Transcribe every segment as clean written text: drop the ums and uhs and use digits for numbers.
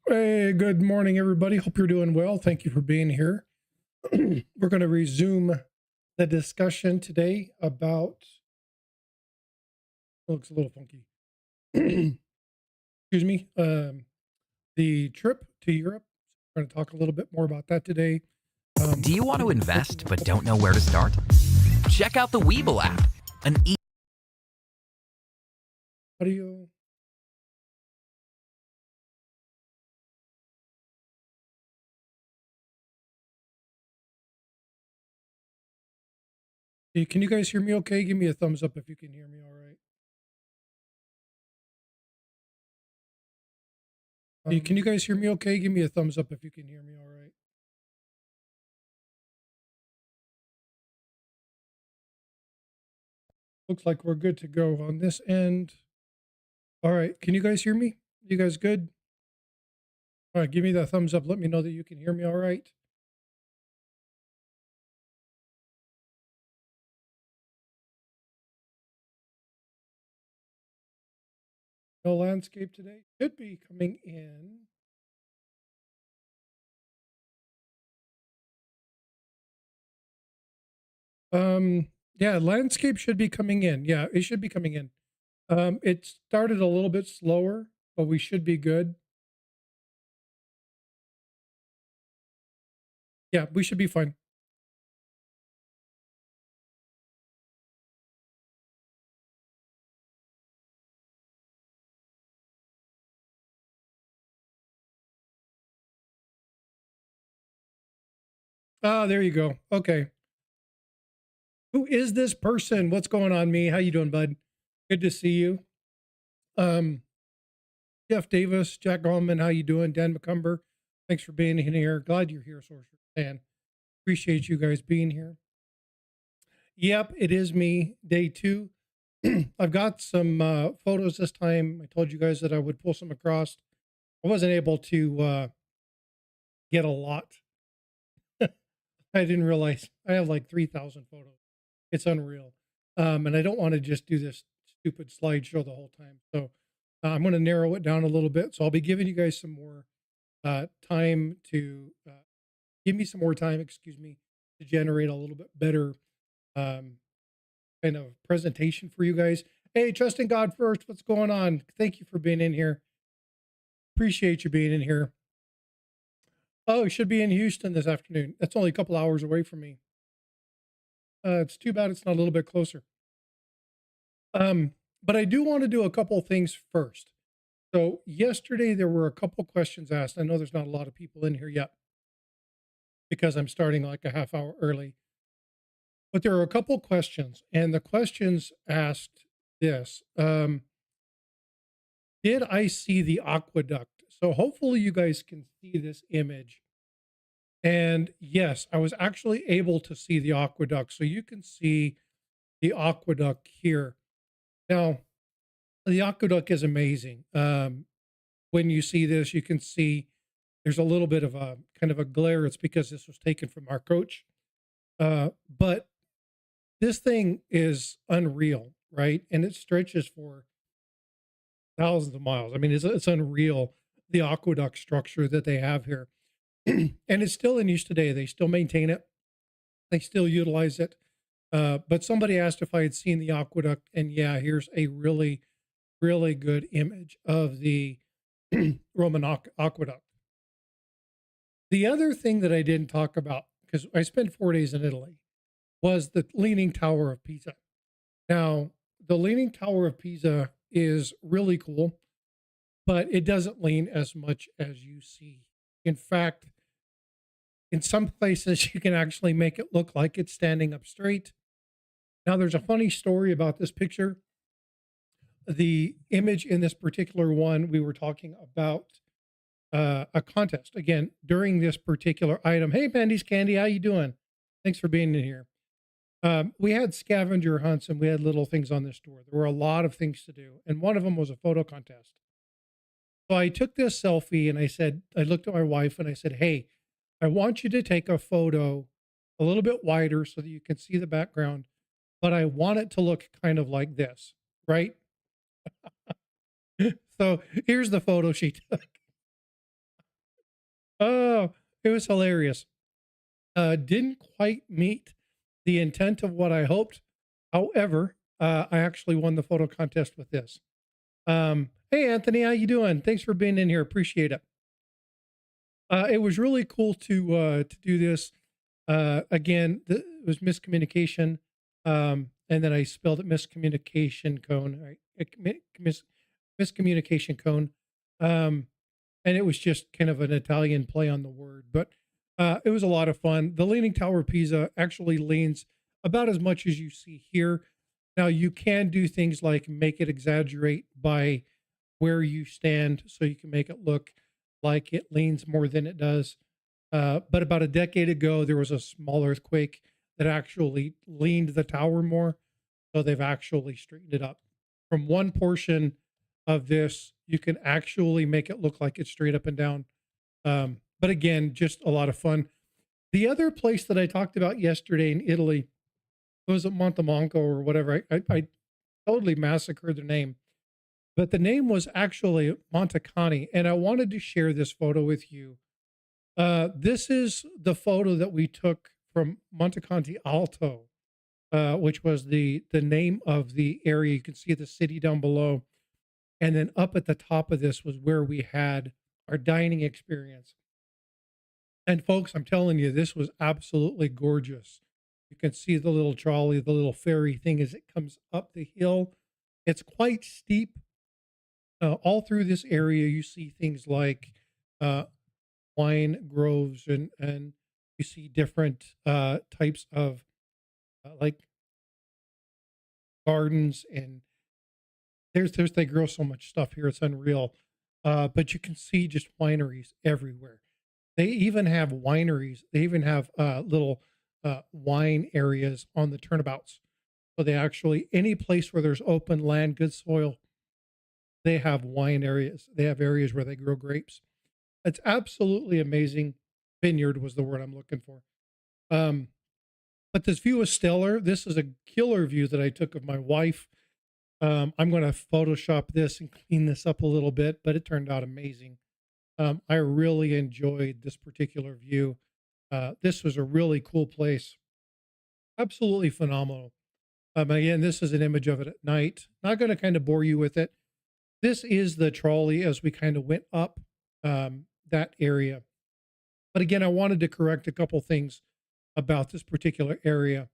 Hey, good morning, everybody. Hope you're doing well. Thank you for being here. We're going to resume the discussion today about, looks a little funky. Excuse me. The trip to Europe. We're going to talk a little bit more about that today. Do you want to invest but don't know where to start? Check out the Weeble app, an Audio. Hey, can you guys hear me okay? Give me a thumbs up if you can hear me all right. Hey, can you guys hear me okay? Give me a thumbs up if you can hear me all right. Looks like we're good to go on this end. All right. Can you guys hear me? You guys good? All right. Give me that thumbs up. Let me know that you can hear me all right. No landscape today. Should be coming in. Yeah, landscape should be coming in. Yeah, it should be coming in. It started a little bit slower, but we should be good. Yeah, we should be fine. Ah, there you go. Okay. Who is this person? What's going on, me? How you doing, bud? Good to see you. Um, Jeff Davis, Jack Gallman, how you doing? Dan McCumber, thanks for being in here. Glad you're here, Sorcerer Dan. Appreciate you guys being here. Yep, it is me, day 2. I've got some photos this time. I told you guys that I would pull some across. I wasn't able to get a lot. I didn't realize I have like 3,000 photos. It's unreal. And I don't want to just do this stupid slideshow the whole time. So I'm going to narrow it down a little bit. So I'll be giving you guys some more time to give me some more time, excuse me, to generate a little bit better kind of presentation for you guys. Hey, trust in God first. What's going on? Thank you for being in here. Appreciate you being in here. Oh, it should be in Houston this afternoon. That's only a couple hours away from me. It's too bad it's not a little bit closer. But I do want to do a couple things first. So yesterday there were a couple questions asked. I know there's not a lot of people in here yet because I'm starting like a half hour early. But there are a couple questions, and the questions asked this. Did I see the aqueduct? So hopefully you guys can see this image. And yes, I was actually able to see the aqueduct. So you can see the aqueduct here. Now, the aqueduct is amazing. When you see this, you can see there's a little bit of a kind of a glare. It's because this was taken from our coach. But this thing is unreal, right? And it stretches for thousands of miles. I mean, it's unreal, the aqueduct structure that they have here. And it's still in use today. They still maintain it. They still utilize it. But somebody asked if I had seen the aqueduct, and yeah, here's a really, really good image of the Roman aqueduct. The other thing that I didn't talk about, because I spent 4 days in Italy, was the Leaning Tower of Pisa. Now, the Leaning Tower of Pisa is really cool, but it doesn't lean as much as you see. In fact, in some places, you can actually make it look like it's standing up straight. Now, there's a funny story about this picture. The image in this particular one, we were talking about a contest again during this particular item. Hey, Pandy's Candy, how you doing? Thanks for being in here. We had scavenger hunts and we had little things on this store. There were a lot of things to do, and one of them was a photo contest. So I took this selfie and I looked at my wife and I said, hey, I want you to take a photo a little bit wider so that you can see the background, but I want it to look kind of like this, right? So here's the photo she took. Oh, it was hilarious. Didn't quite meet the intent of what I hoped. However, I actually won the photo contest with this. Hey Anthony, how you doing? Thanks for being in here. Appreciate it. It was really cool to do this. Again, it was miscommunication, and then I spelled it miscommunication cone. Right? Miscommunication cone. Um, and it was just kind of an Italian play on the word, but it was a lot of fun. The Leaning Tower of Pisa actually leans about as much as you see here. Now you can do things like make it exaggerate by where you stand, so you can make it look like it leans more than it does. But about a decade ago, there was a small earthquake that actually leaned the tower more, so they've actually straightened it up. From one portion of this, you can actually make it look like it's straight up and down. But again, just a lot of fun. The other place that I talked about yesterday in Italy was at Montemonco or whatever. I totally massacred the name, but the name was actually Montecani, and I wanted to share this photo with you. This is the photo that we took from Monteconti Alto, which was the name of the area. You can see the city down below, and then up at the top of this was where we had our dining experience. And folks, I'm telling you, this was absolutely gorgeous. You can see the little trolley, the little ferry thing as it comes up the hill. It's quite steep. All through this area, you see things like uh, wine groves, and you see different types of like gardens, and there's they grow so much stuff here, it's unreal. But you can see just wineries everywhere. They even have wineries. They even have little wine areas on the turnabouts. So they actually, any place where there's open land, good soil, they have wine areas. They have areas where they grow grapes. It's absolutely amazing. Vineyard was the word I'm looking for. Um, but this view is stellar. This is a killer view that I took of my wife. I'm going to Photoshop this and clean this up a little bit, but it turned out amazing. I really enjoyed this particular view. This was a really cool place. Absolutely phenomenal. Again, this is an image of it at night. Not going to kind of bore you with it. This is the trolley as we kind of went up that area. But again, I wanted to correct a couple things about this particular area.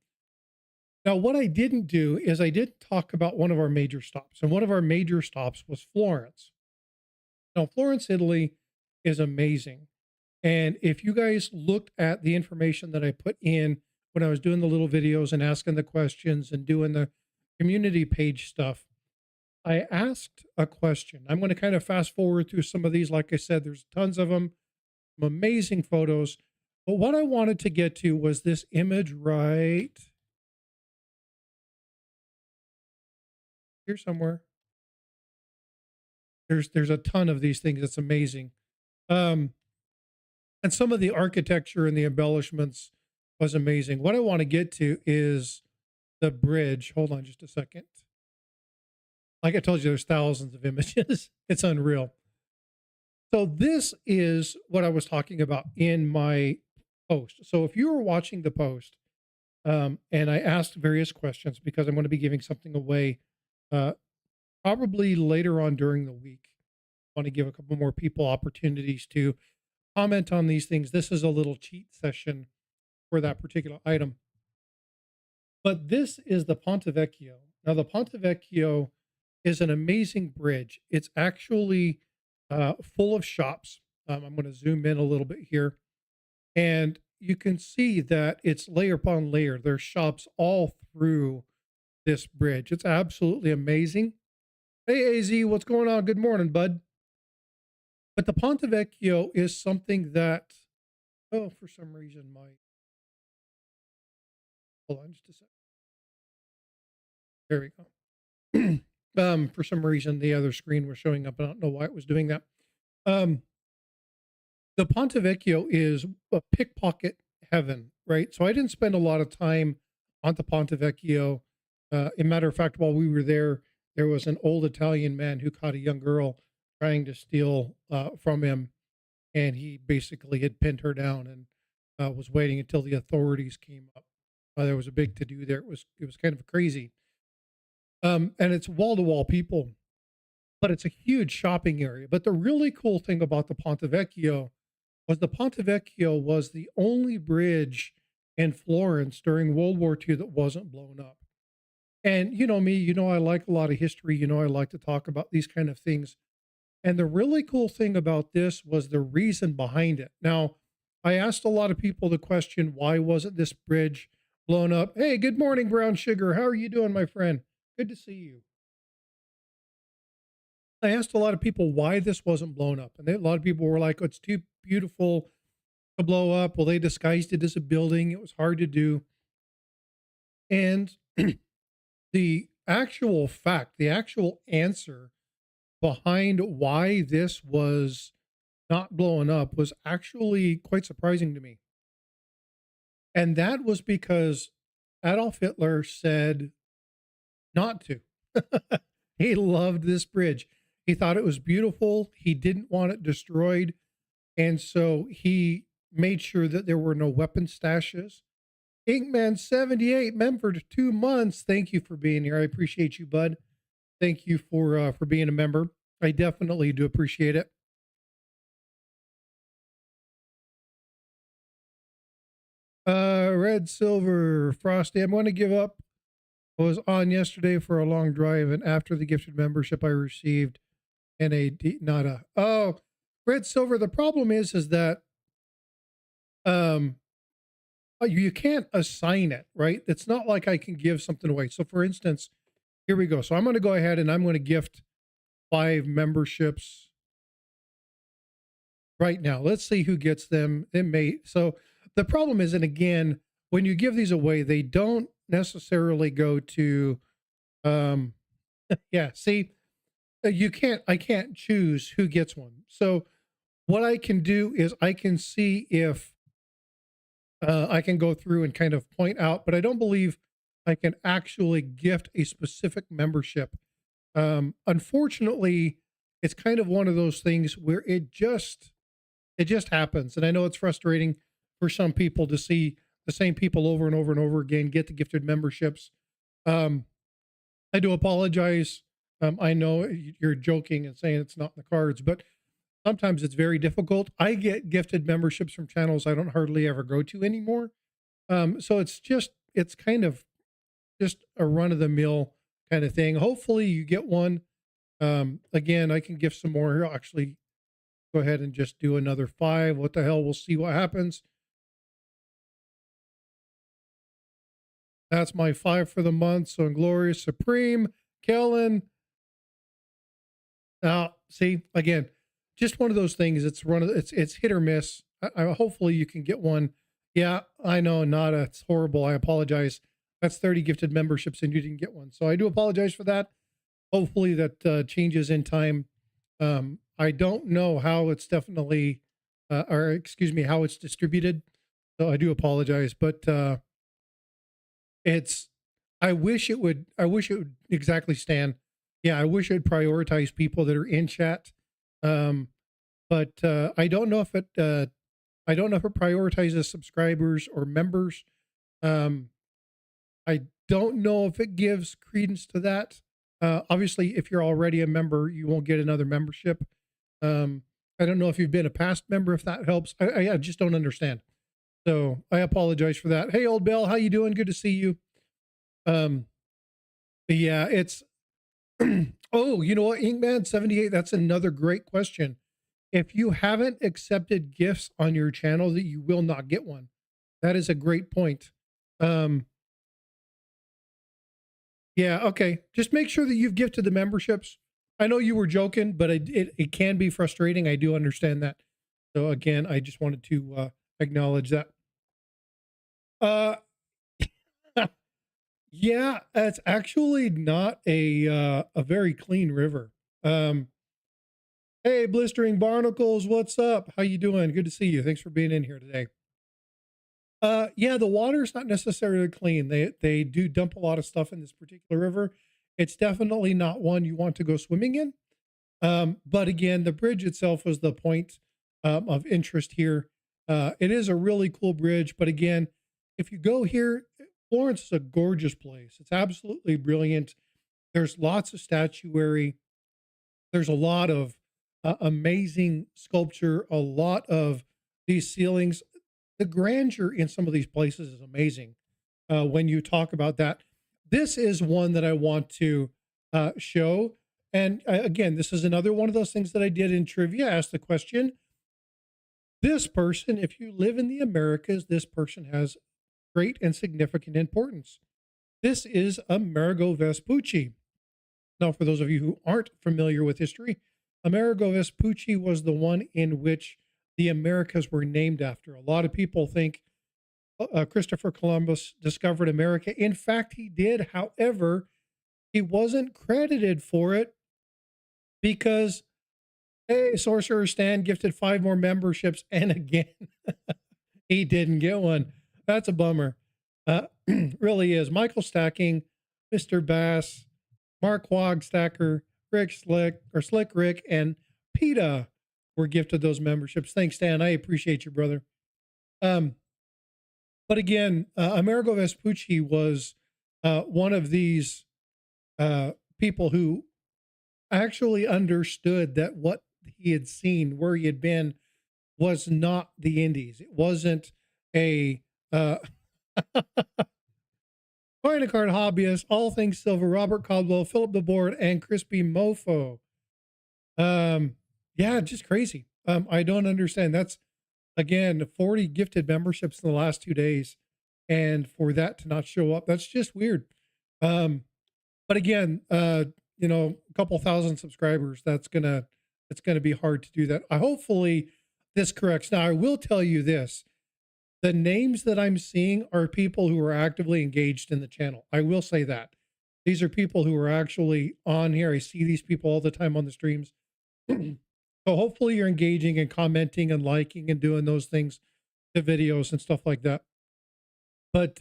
Now, what I didn't do is I didn't talk about one of our major stops, and one of our major stops was Florence. Now, Florence, Italy is amazing. And if you guys looked at the information that I put in when I was doing the little videos and asking the questions and doing the community page stuff, I asked a question. I'm going to kind of fast forward through some of these. Like I said, there's tons of them, some amazing photos. But what I wanted to get to was this image right here somewhere. There's a ton of these things. It's amazing. Um, and some of the architecture and the embellishments was amazing. What I want to get to is the bridge. Hold on just a second. Like I told you, there's thousands of images. It's unreal. So this is what I was talking about in my post. So if you were watching the post, and I asked various questions because I'm going to be giving something away uh, probably later on during the week. I want to give a couple more people opportunities to comment on these things. This is a little cheat session for that particular item. But this is the Ponte Vecchio. Now, the Ponte Vecchio is an amazing bridge. It's actually full of shops. I'm going to zoom in a little bit here. And you can see that it's layer upon layer. There's shops all through this bridge. It's absolutely amazing. Hey, AZ, what's going on? Good morning, bud. But the Ponte Vecchio is something that, oh, for some reason, hold on just a second. There we go. For some reason, the other screen was showing up. I don't know why it was doing that. Um, the Ponte Vecchio is a pickpocket heaven, right? So I didn't spend a lot of time on the Ponte Vecchio. A matter of fact, while we were there, there was an old Italian man who caught a young girl trying to steal from him. and he basically had pinned her down and was waiting until the authorities came up. There was a big to do there. It was kind of crazy. And it's wall to wall people, but it's a huge shopping area. But the really cool thing about the Ponte Vecchio was the Ponte Vecchio was the only bridge in Florence during World War II that wasn't blown up. And you know me, I like a lot of history. I like to talk about these kind of things. And the really cool thing about this was the reason behind it. Now, I asked a lot of people the question, why wasn't this bridge blown up? Hey, good morning, Brown Sugar. How are you doing, my friend? Good to see you. I asked a lot of people why this wasn't blown up. And a lot of people were like, oh, it's too beautiful to blow up. Well, they disguised it as a building. It was hard to do. And the actual fact, the actual answer behind why this was not blowing up was actually quite surprising to me. And that was because Adolf Hitler said not to. He loved this bridge. He thought it was beautiful. He didn't want it destroyed. And so he made sure that there were no weapon stashes. Inkman78, member for 2 months. Thank you for being here. I appreciate you, bud. Thank you for being a member. I definitely do appreciate it. Red Silver Frosty. I'm going to give up. I was on yesterday for a long drive, and after the gifted membership I received not a Red Silver. The problem is that you can't assign it, right? It's not like I can give something away. So for instance, here we go. So I'm going to go ahead and I'm going to gift 5 memberships right now. Let's see who gets them. So the problem is, and again, when you give these away, they don't necessarily go to, yeah, see, I can't choose who gets one. So what I can do is I can see if I can go through and kind of point out, but I don't believe I can actually gift a specific membership. Unfortunately, it's kind of one of those things where it just happens. And I know it's frustrating for some people to see the same people over and over and over again get the gifted memberships. I do apologize. I know you're joking and saying it's not in the cards, but sometimes it's very difficult. I get gifted memberships from channels I don't hardly ever go to anymore. So it's kind of just a run of the mill kind of thing. Hopefully you get one. Again, I can gift some more here. I'll actually go ahead and just do another 5. What the hell? We'll see what happens. That's my 5 for the month. So Inglorious Supreme, Kellen. Now, see, again, just one of those things. It's hit or miss. Hopefully you can get one. Yeah, I know, Nada. It's horrible. I apologize. That's 30 gifted memberships and you didn't get one. So I do apologize for that. Hopefully that changes in time. I don't know how it's definitely, or excuse me, how it's distributed. So I do apologize, but I wish it would exactly stand. Yeah, I wish it would prioritize people that are in chat. But I don't know if it prioritizes subscribers or members. I don't know if it gives credence to that. Obviously, if you're already a member, you won't get another membership. I don't know if you've been a past member, if that helps. I just don't understand. So I apologize for that. Hey, old Bell, how you doing? Good to see you. Yeah, it's, oh, you know what, Inkman78, that's another great question. If you haven't accepted gifts on your channel, that you will not get one. That is a great point. Yeah, okay. Just make sure that you've gifted the memberships. I know you were joking, but it can be frustrating. I do understand that. So again, I just wanted to acknowledge that. Yeah, it's actually not a very clean river. Hey, Blistering Barnacles, what's up? How you doing? Good to see you. Thanks for being in here today. Yeah, the water's not necessarily clean. They do dump a lot of stuff in this particular river. It's definitely not one you want to go swimming in. But again, the bridge itself was the point. of interest here. It is a really cool bridge, but again, if you go here, Florence is a gorgeous place. It's absolutely brilliant. There's lots of statuary. There's a lot of amazing sculpture, a lot of these ceilings. The grandeur in some of these places is amazing. When you talk about that, this is one that I want to show. And again, this is another one of those things that I did in trivia. I asked the question, this person, if you live in the Americas, this person has great and significant importance. This is Amerigo Vespucci. Now, for those of you who aren't familiar with history, Amerigo Vespucci was the one in which the Americas were named after. A lot of people think Christopher Columbus discovered America. In fact, he did. However, he wasn't credited for it because, hey, Sorcerer Stan gifted 5 more memberships. And again, he didn't get one. That's a bummer. Really is. Michael Stacking, Mr. Bass, Mark Wagstacker, Rick Slick, or Slick Rick, and PETA were gifted those memberships. Thanks, Stan. I appreciate you, brother. But again, Amerigo Vespucci was one of these people who actually understood that what he had seen, where he had been, was not the Indies. It wasn't a Coin a Card hobbyist, all things silver, Robert Caldwell, Philip the Board, and Crispy Mofo. Yeah, just crazy. I don't understand. That's again 40 gifted memberships in the last 2 days, and for that to not show up, that's just weird. But again, you know, a couple thousand subscribers, it's gonna be hard to do that. Hopefully this corrects. Now, I will tell you this. The names that I'm seeing are people who are actively engaged in the channel. I will say that. These are people who are actually on here. I see these people all the time on the streams. So hopefully you're engaging and commenting and liking and doing those things to videos and stuff like that. But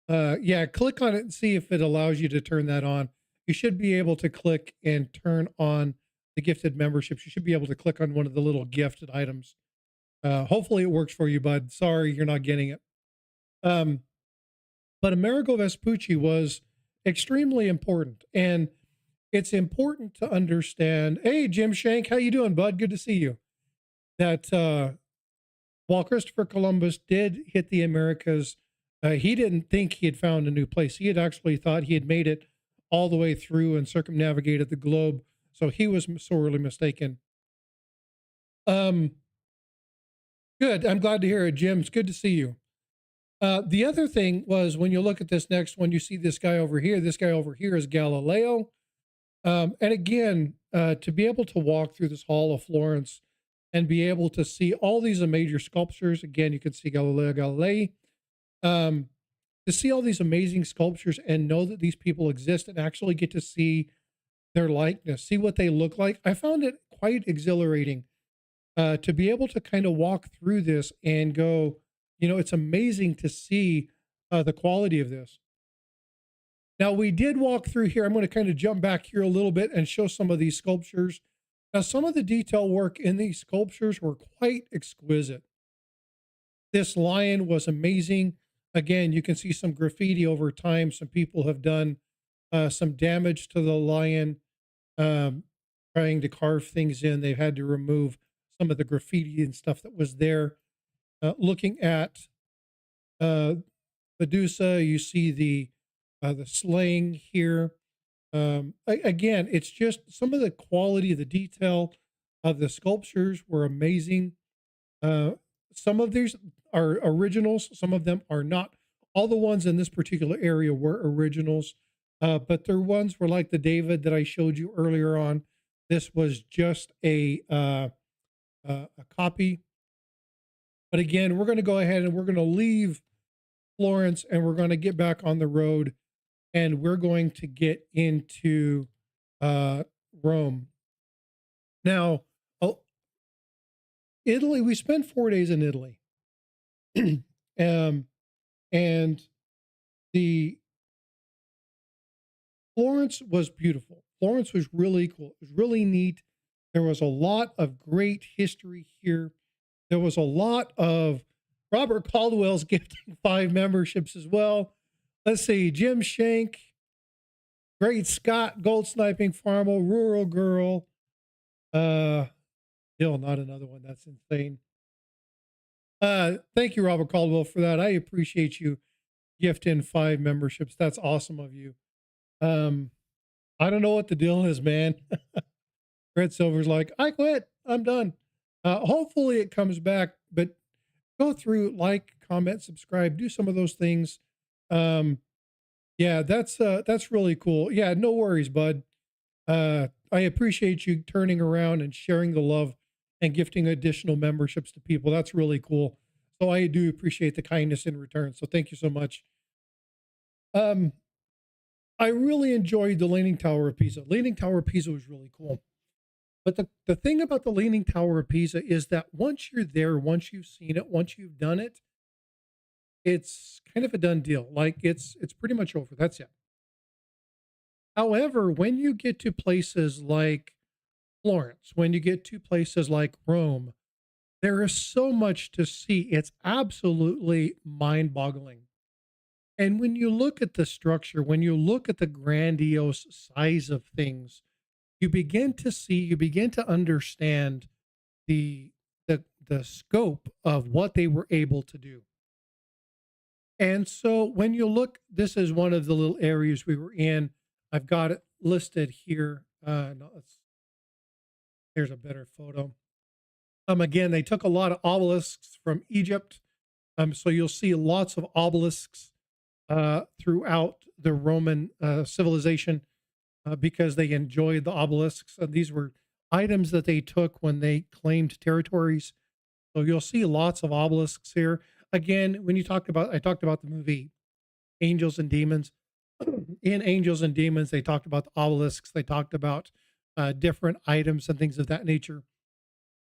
yeah, click on it and see if it allows you to turn that on. You should be able to click and turn on the gifted memberships. You should be able to click on one of the little gifted items. Hopefully it works for you, bud. Sorry, you're not getting it. But Amerigo Vespucci was extremely important, and it's important to understand. Hey, Jim Shank, how you doing, bud? Good to see you. That while Christopher Columbus did hit the Americas, he didn't think he had found a new place. He had actually thought he had made it all the way through and circumnavigated the globe. So he was sorely mistaken. Good. I'm glad to hear it, Jim. It's good to see you. The other thing was when you look at this next one, you see this guy over here. This guy over here is Galileo. And again, to be able to walk through this hall of Florence and be able to see all these major sculptures. Again, you can see Galileo Galilei. To see all these amazing sculptures and know that these people exist and actually get to see their likeness, see what they look like. I found it quite exhilarating. To be able to kind of walk through this and go, you know, it's amazing to see the quality of this. Now, we did walk through here. I'm going to kind of jump back here a little bit and show some of these sculptures. Now, some of the detail work in these sculptures were quite exquisite. This lion was amazing. Again, you can see some graffiti over time. Some people have done some damage to the lion, trying to carve things in. They've had to remove some of the graffiti and stuff that was there. Looking at Medusa, you see the slaying here. Again, it's just some of the quality, the detail of the sculptures were amazing. Some of these are originals, some of them are not. All the ones in this particular area were originals, but their ones were like the David that I showed you earlier on. This was just a copy. But again, we're going to go ahead and we're going to leave Florence and we're going to get back on the road and we're going to get into Rome. Now, Italy, we spent 4 days in Italy. And the Florence was beautiful. Florence was really cool. It was really neat. There was a lot of great history here. There was a lot of Robert Caldwell's gifting 5 memberships as well. Let's see, Jim Shank, Great Scott, Gold Sniping Farmer, Rural Girl. Uh, Still not another one. That's insane. Thank you, Robert Caldwell, for that. I appreciate you gifting 5 memberships. That's awesome of you. Um, I don't know what the deal is, man. Red Silver's like, I quit. I'm done. Hopefully it comes back, but go through, like, comment, subscribe, do some of those things. Um, yeah, that's really cool. Yeah, no worries, bud. I appreciate you turning around and sharing the love and gifting additional memberships to people. That's really cool. So I do appreciate the kindness in return. So thank you so much. Um, I really enjoyed the Leaning Tower of Pisa. Leaning Tower of Pisa was really cool. But the thing about the Leaning Tower of Pisa is that once you're there, once you've seen it, once you've done it, it's kind of a done deal. Like it's pretty much over. That's it. However, when you get to places like Florence, when you get to places like Rome, there is so much to see. It's absolutely mind-boggling. And when you look at the structure, when you look at the grandiose size of things, you begin to see, you begin to understand the the scope of what they were able to do. And so when you look, this is one of the little areas we were in. I've got it listed here. No, here's a better photo. Again, they took a lot of obelisks from Egypt. So you'll see lots of obelisks throughout the Roman civilization because they enjoyed the obelisks. These were items that they took when they claimed territories. So you'll see lots of obelisks here. Again, when I talked about the movie Angels and Demons. In Angels and Demons, they talked about the obelisks. They talked about different items and things of that nature.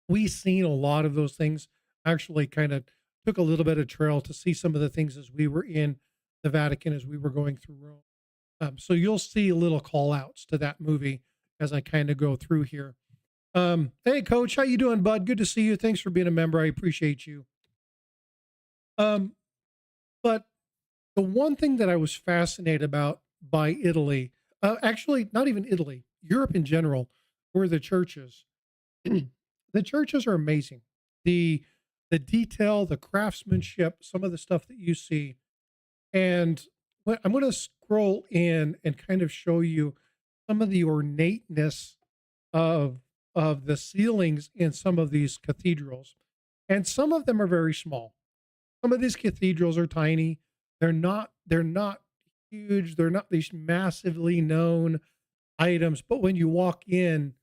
We seen a lot of those things. Actually, kind of took a little bit of trail to see some of the things as we were in the Vatican, as we were going through Rome. So you'll see little call outs to that movie as I kind of go through here. Hey, Coach, how you doing, bud? Good to see you. Thanks for being a member. I appreciate you. Um, but the one thing that I was fascinated about by Italy, actually, not even Italy, Europe in general, were the churches. The churches are amazing. The the detail, the craftsmanship, some of the stuff that you see. And I'm going to scroll in and kind of show you some of the ornateness of the ceilings in some of these cathedrals. And some of them are very small. Some of these cathedrals are tiny. They're not huge. They're not these massively known items. But when you walk in,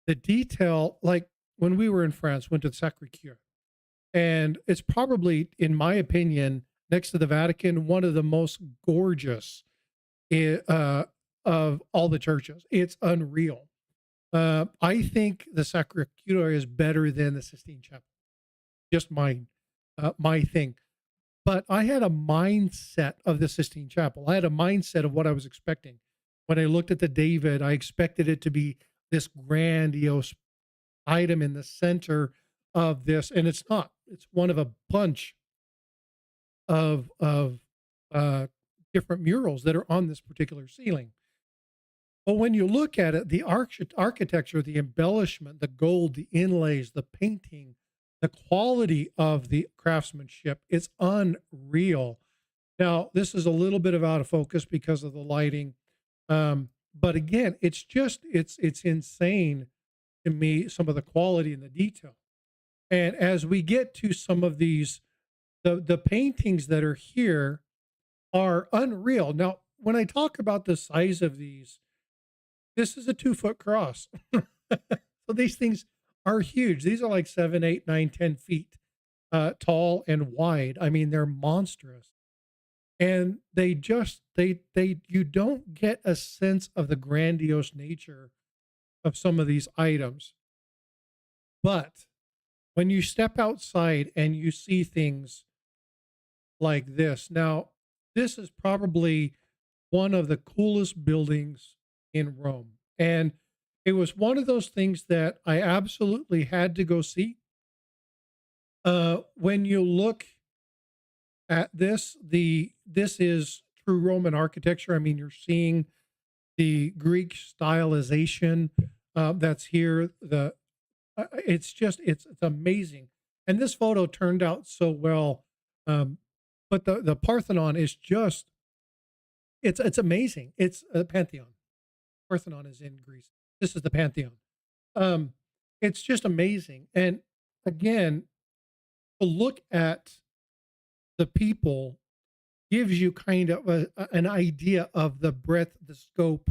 the detail, like when we were in France, went to the Sacré-Cœur, and it's probably, in my opinion, next to the Vatican, one of the most gorgeous of all the churches. It's unreal. I think the Sacré-Cœur is better than the Sistine Chapel. Just my thing. But I had a mindset of the Sistine Chapel. I had a mindset of what I was expecting. When I looked at the David, I expected it to be this grandiose item in the center of this, and it's not. It's one of a bunch of different murals that are on this particular ceiling. But when you look at it, the architecture, the embellishment, the gold, the inlays, the painting, the quality of the craftsmanship, it's unreal. Now, this is a little bit of out of focus because of the lighting. But again, it's insane to me, some of the quality and the detail. And as we get to some of these, the paintings that are here are unreal. Now, when I talk about the size of these, this is a 2-foot cross. So these things are huge. These are like 7, 8, 9, 10 feet tall and wide. I mean, they're monstrous. And you don't get a sense of the grandiose nature of some of these items. But when you step outside and you see things like this, now, this is probably one of the coolest buildings in Rome. And It was one of those things that I absolutely had to go see. When you look at this, this is true Roman architecture. I mean, you're seeing the Greek stylization that's here. It's just it's amazing, and this photo turned out so well. But the Parthenon is just it's amazing. It's a Pantheon. Parthenon is in Greece. This is the Pantheon. Um, it's just amazing, and again, to look at the people gives you kind of an idea of the breadth, the scope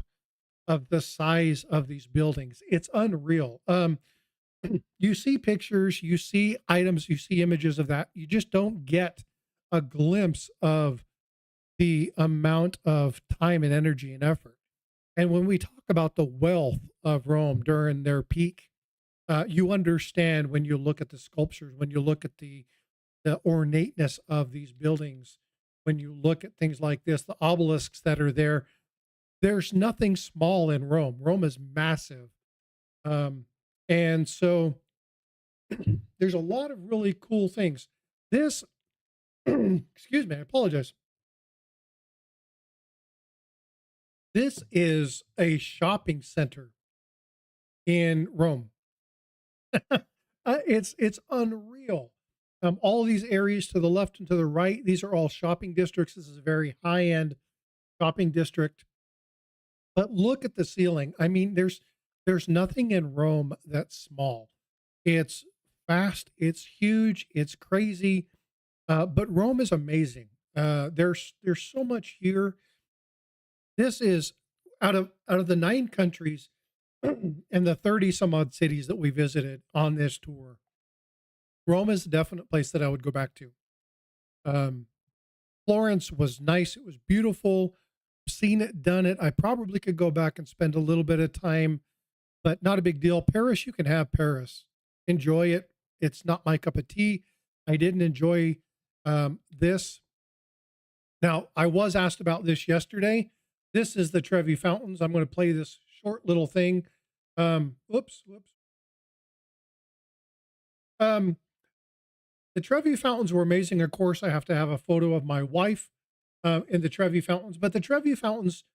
of the size of these buildings. It's unreal. You see pictures, you see items, you see images of that. You just don't get a glimpse of the amount of time and energy and effort. And when we talk about the wealth of Rome during their peak, you understand when you look at the sculptures, when you look at the ornateness of these buildings, when you look at things like this, the obelisks that are there. There's nothing small in Rome. Rome is massive. And so there's a lot of really cool things. This, excuse me, I apologize. This is a shopping center in Rome. It's unreal. All these areas to the left and to the right, these are all shopping districts. This is a very high end shopping district. But look at the ceiling. I mean, there's nothing in Rome that's small. It's fast, it's huge, it's crazy. But Rome is amazing. There's so much here. This is out of the 9 countries and the 30 some odd cities that we visited on this tour. Rome is a definite place that I would go back to. Um, Florence was nice. It was beautiful. Seen it, done it. I probably could go back and spend a little bit of time, but not a big deal. Paris, you can have Paris. Enjoy it. It's not my cup of tea. I didn't enjoy this. Now, I was asked about this yesterday. This is the Trevi Fountains. I'm going to play this short little thing. Whoops. Um, the Trevi Fountains were amazing. Of course, I have to have a photo of my wife in the Trevi Fountains. But the Trevi Fountains,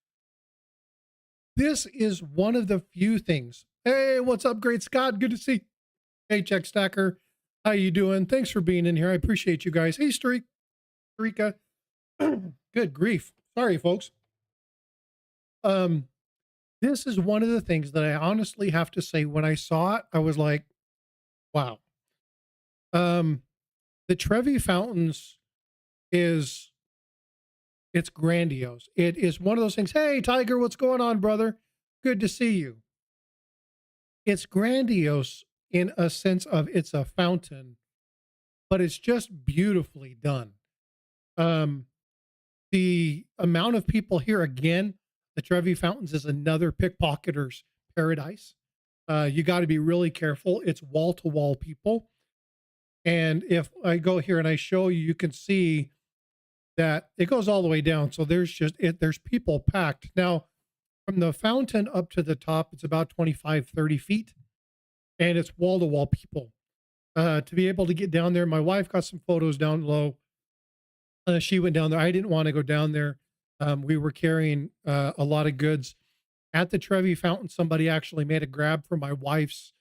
this is one of the few things. Hey, what's up, Great Scott? Good to see you. Hey, Check Stacker. How you doing? Thanks for being in here. I appreciate you guys. Hey, Streaka. Good grief. Sorry, folks. This is one of the things that I honestly have to say, when I saw it, I was like, wow. The Trevi Fountains it's grandiose. It is one of those things. Hey, Tiger, what's going on, brother? Good to see you. It's grandiose in a sense of it's a fountain, but it's just beautifully done. The amount of people here, again, the Trevi Fountains is another pickpocketer's paradise. You got to be really careful. It's wall to wall people. And if I go here and I show you, you can see that it goes all the way down. So there's people packed. Now, from the fountain up to the top, it's about 25, 30 feet. And it's wall to wall people. To be able to get down there, my wife got some photos down low. She went down there. I didn't want to go down there. We were carrying a lot of goods. At the Trevi Fountain, somebody actually made a grab for my wife's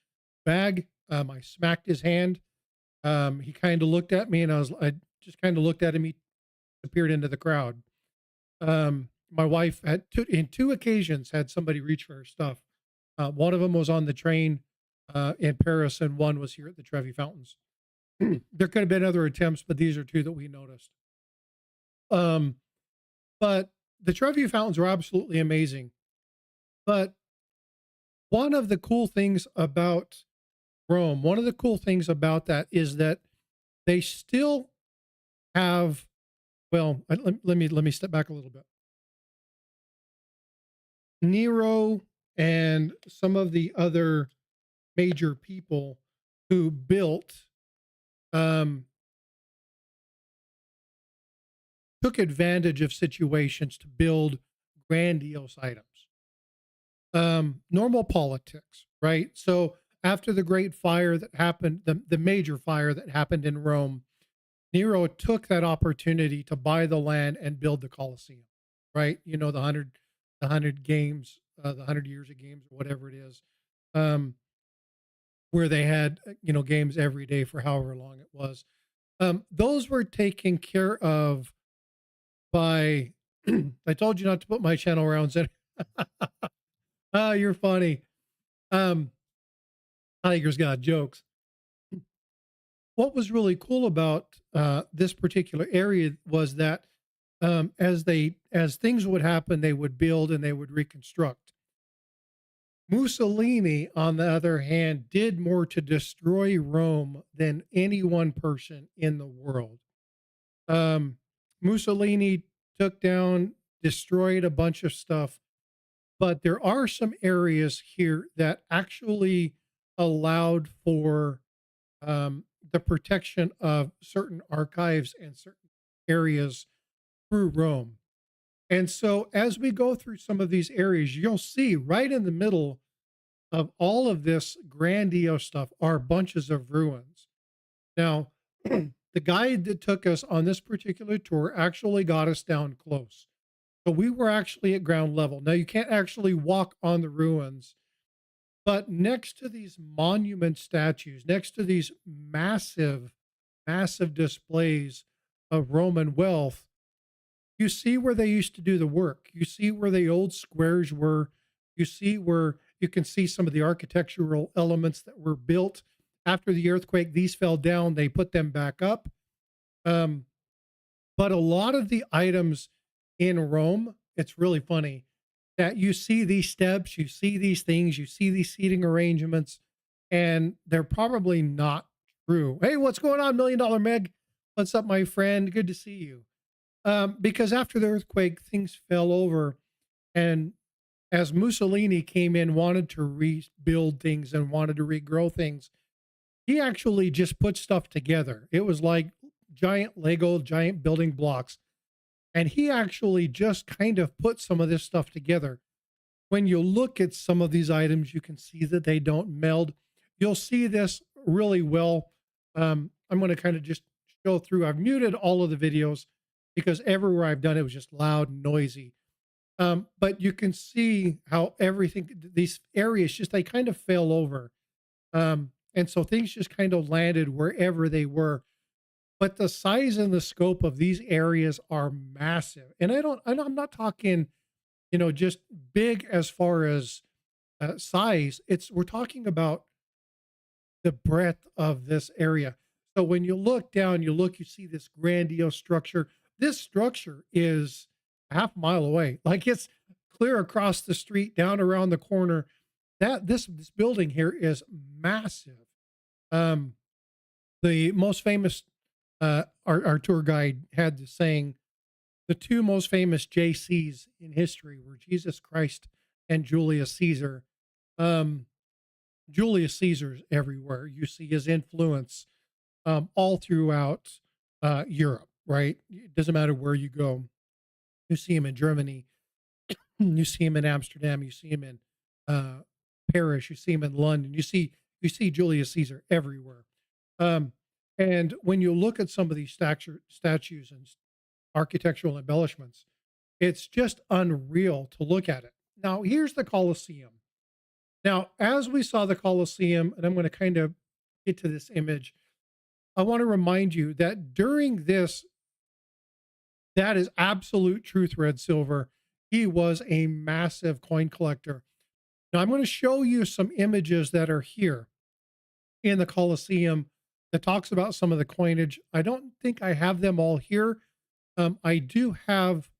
bag. I smacked his hand. He kind of looked at me, and I just kind of looked at him. He appeared into the crowd. My wife in 2 occasions had somebody reach for her stuff. One of them was on the train in Paris, and one was here at the Trevi Fountains. There could have been other attempts, but these are 2 that we noticed. But the Trevi Fountains were absolutely amazing. But one of the cool things about Rome, one of the cool things about that is that they still have, well, let me step back a little bit. Nero and some of the other major people who built took advantage of situations to build grandiose items. normal politics, right? So after the great fire that happened, the major fire that happened in Rome, Nero took that opportunity to buy the land and build the Colosseum, right? You know, the hundred games, the 100 years of games, or whatever it is, um, where they had, games every day for however long it was. Those were taken care of by, I told you not to put my channel rounds in. Ah, you're funny. Um, Tiger's got jokes. What was really cool about this particular area was that as things would happen, they would build and they would reconstruct. Mussolini, on the other hand, did more to destroy Rome than any one person in the world. Um, Mussolini took down, destroyed a bunch of stuff, but there are some areas here that actually allowed for the protection of certain archives and certain areas through Rome. And so, as we go through some of these areas, you'll see right in the middle of all of this grandiose stuff are bunches of ruins. Now, the guide that took us on this particular tour actually got us down close. So we were actually at ground level. Now, you can't actually walk on the ruins, but next to these monument statues, next to these massive, massive displays of Roman wealth, you see where they used to do the work. You see where the old squares were. You see where you can see some of the architectural elements that were built after the earthquake. These fell down, they put them back up. Um, but a lot of the items in Rome, it's really funny that you see these steps, you see these things, you see these seating arrangements, and they're probably not true. Hey, what's going on, Million Dollar Meg? What's up, my friend? Good to see you. Because after the earthquake, things fell over, and as Mussolini came in, wanted to rebuild things and wanted to regrow things, he actually just put stuff together. It was like giant Lego, giant building blocks. And he actually just kind of put some of this stuff together. When you look at some of these items, you can see that they don't meld. You'll see this really well. I'm going to kind of just go through. I've muted all of the videos because everywhere I've done it was just loud and noisy. But you can see how everything, these areas just, they kind of fell over. And so things just kind of landed wherever they were. But the size and the scope of these areas are massive. And I'm not talking, just big as far as size. We're talking about the breadth of this area. So when you look down, you see this grandiose structure. This structure is a half mile away. Like, it's clear across the street, down around the corner. This building here is massive. The most famous, our tour guide had the saying, the two most famous JCs in history were Jesus Christ and Julius Caesar. Julius Caesar's everywhere. You see his influence all throughout Europe, right? It doesn't matter where you go. You see him in Germany. You see him in Amsterdam. You see him in Paris. You see him in London. You see Julius Caesar everywhere. And when you look at some of these statues and architectural embellishments, it's just unreal to look at it. Now, here's the Colosseum. Now, as we saw the Colosseum, and I'm going to kind of get to this image, I want to remind you that during this, that is absolute truth, Red Silver. He was a massive coin collector. Now, I'm going to show you some images that are here in the Colosseum that talks about some of the coinage. I don't think I have them all here. I do have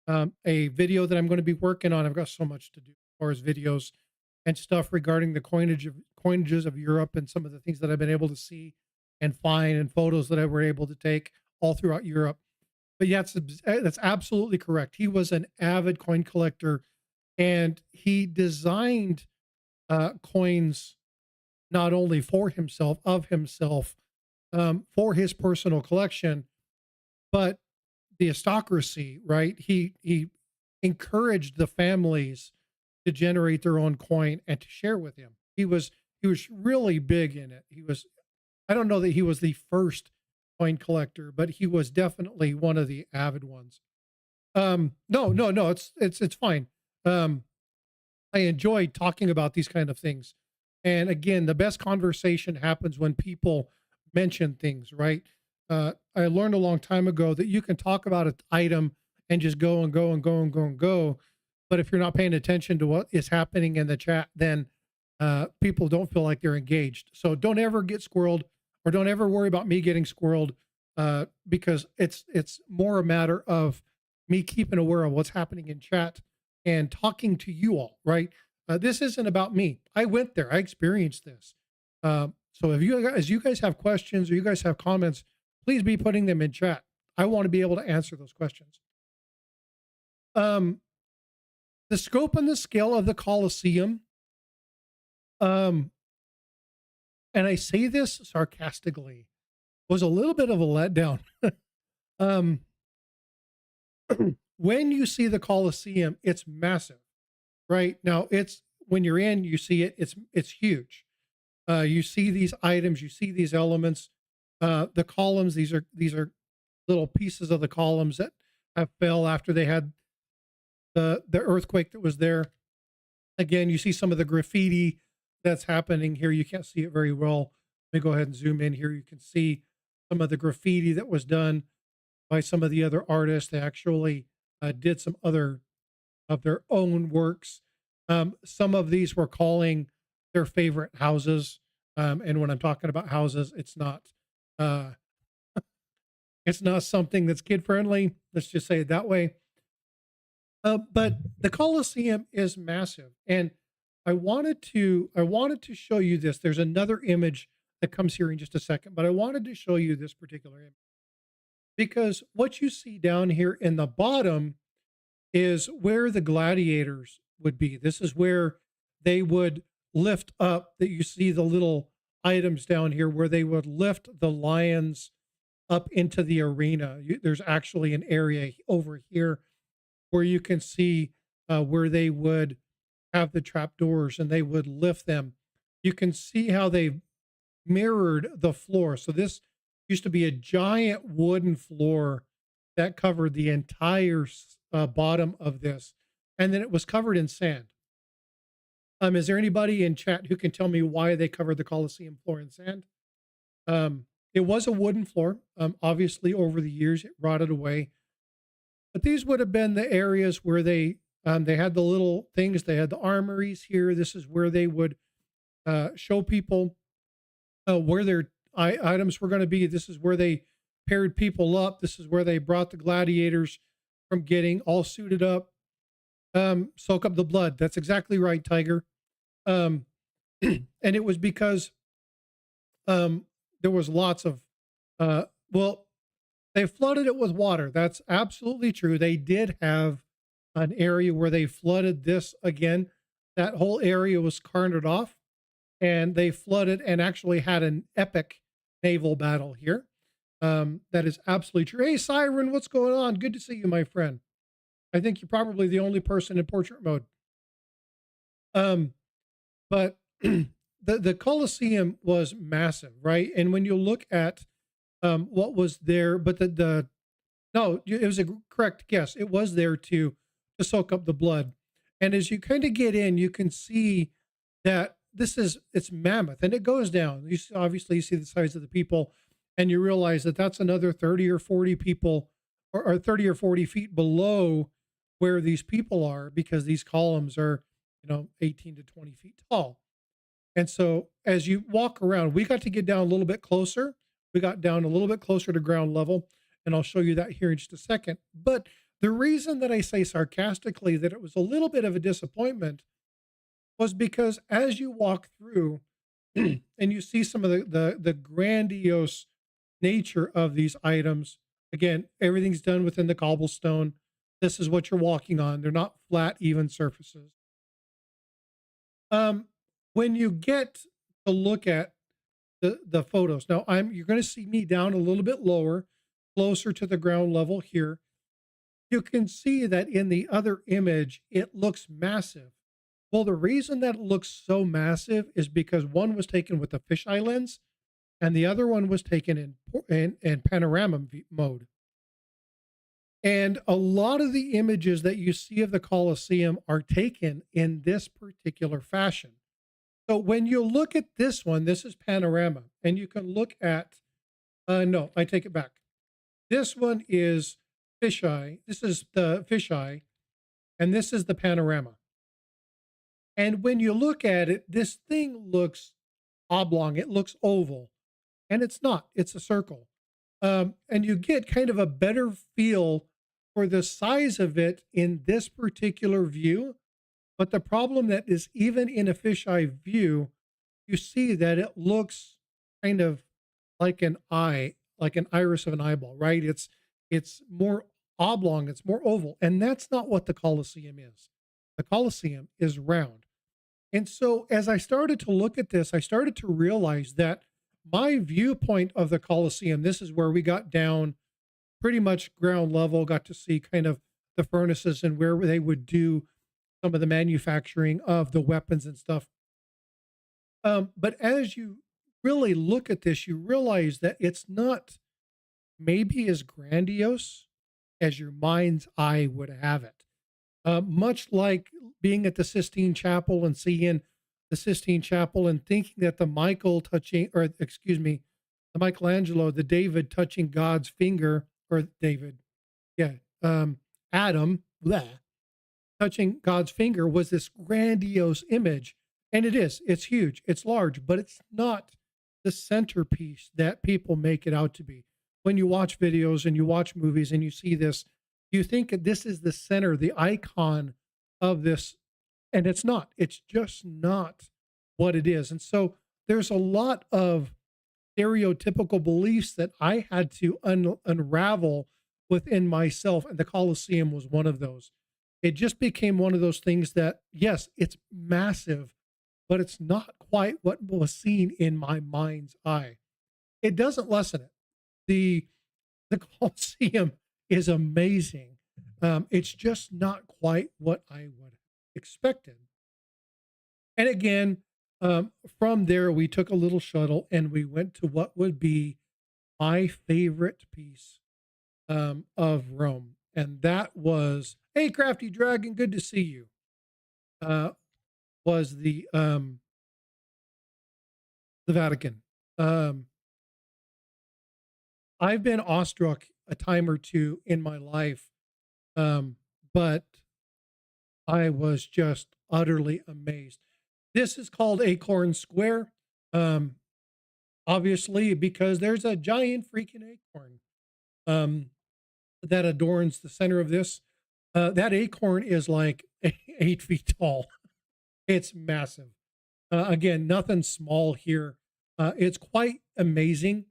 a video that I'm going to be working on. I've got so much to do as far as videos and stuff regarding the coinages of Europe and some of the things that I've been able to see and find, and photos that I were able to take all throughout Europe. But yeah, that's absolutely correct. He was an avid coin collector, and he designed coins not only for himself, for his personal collection, but the aristocracy, right? He encouraged the families to generate their own coin and to share with him. He was really big in it. I don't know that he was the first coin collector, but he was definitely one of the avid ones. No, no, no, it's fine. Um, I enjoy talking about these kind of things. And again, the best conversation happens when people mention things, right? I learned a long time ago that you can talk about an item and just go and go and go and go and go. But if you're not paying attention to what is happening in the chat, then people don't feel like they're engaged. So don't ever get squirreled, or don't ever worry about me getting squirreled, because it's more a matter of me keeping aware of what's happening in chat and talking to you all, right? This isn't about me. I went there. I experienced this. So if you guys have questions or you guys have comments, please be putting them in chat. I want to be able to answer those questions. The scope and the scale of the Colosseum, and I say this sarcastically, was a little bit of a letdown. um, when you see the Colosseum, it's massive, right? Now it's when you're in, you see it, it's huge. You see these items, you see these elements, the columns, these are little pieces of the columns that have fell after they had the earthquake that was there. Again, you see some of the graffiti that's happening here. You can't see it very well. Let me go ahead and zoom in here. You can see some of the graffiti that was done by some of the other artists. They actually did some other of their own works. Some of these were calling their favorite houses. And when I'm talking about houses, uh, it's not something that's kid friendly. Let's just say it that way. But the Colosseum is massive, and I wanted to show you this. There's another image that comes here in just a second, but I wanted to show you this particular image because what you see down here in the bottom is where the gladiators would be. This is where they would lift up, that you see the little items down here where they would lift the lions up into the arena. There's actually an area over here where you can see where they would have the trap doors and they would lift them. You can see how they mirrored the floor. So this used to be a giant wooden floor that covered the entire bottom of this, and then it was covered in sand. Is there anybody in chat who can tell me why they covered the Colosseum floor in sand? It was a wooden floor. Obviously, over the years, it rotted away. But these would have been the areas where they had the little things. They had the armories here. This is where they would show people where their items were going to be. This is where they paired people up. This is where they brought the gladiators from getting all suited up. Soak up the blood. That's exactly right, Tiger. And it was because there was lots of, well, they flooded it with water. That's absolutely true. They did have an area where they flooded this again. That whole area was carted off, and they flooded and actually had an epic naval battle here. That is absolutely true. Hey, Siren, what's going on? Good to see you, my friend. I think you're probably the only person in portrait mode. But the Colosseum was massive, right? And when you look at what was there, but no, it was a correct guess. It was there to soak up the blood. And as you kind of get in, you can see that it's mammoth, and it goes down. Obviously you see the size of the people, and you realize that that's another 30 or 40 people, or 30 or 40 feet below where these people are, because these columns are, 18 to 20 feet tall. And so as you walk around, we got to get down a little bit closer. We got down a little bit closer to ground level, and I'll show you that here in just a second. But the reason that I say sarcastically that it was a little bit of a disappointment was because as you walk through and you see some of the grandiose nature of these items, again, everything's done within the cobblestone. This is what you're walking on. They're not flat, even surfaces. When you get to look at the photos, now you're going to see me down a little bit lower, closer to the ground level here. You can see that in the other image, it looks massive. Well, the reason that it looks so massive is because one was taken with a fisheye lens and the other one was taken in panorama mode. And a lot of the images that you see of the Colosseum are taken in this particular fashion. So when you look at this one, this is panorama, and you can look at, no, I take it back. This one is fisheye. This is the fisheye, and this is the panorama. And when you look at it, this thing looks oblong, it looks oval, and it's not, it's a circle. And you get kind of a better feel for the size of it in this particular view. But the problem that is even in a fisheye view, you see that it looks kind of like an eye, like an iris of an eyeball, right? It's more oblong, it's more oval, and that's not what the Colosseum is. The Colosseum is round. And so as I started to look at this, I started to realize that my viewpoint of the Colosseum, this is where we got down pretty much ground level, got to see kind of the furnaces and where they would do some of the manufacturing of the weapons and stuff. But as you really look at this, you realize that it's not maybe as grandiose as your mind's eye would have it. Much like being at the Sistine Chapel and seeing the Sistine Chapel and thinking that the Michelangelo, the David touching God's finger, or David, yeah, Adam, bleh, touching God's finger was this grandiose image. And it is, it's huge, it's large, but it's not the centerpiece that people make it out to be. When you watch videos and you watch movies and you see this, you think that this is the center, the icon of this, and it's not. It's just not what it is. And so there's a lot of stereotypical beliefs that I had to unravel within myself, and the Colosseum was one of those. It just became one of those things that, yes, it's massive, but it's not quite what was seen in my mind's eye. It doesn't lessen it. The Colosseum is amazing. It's just not quite what I would have expected. And again, from there, we took a little shuttle and we went to what would be my favorite piece of Rome. And that was, hey, Crafty Dragon, good to see you. Was the Vatican. I've been awestruck a time or two in my life, but I was just utterly amazed. This is called Acorn Square, obviously, because there's a giant freaking acorn that adorns the center of this. That acorn is like 8 feet tall. It's massive. Again, nothing small here. It's quite amazing.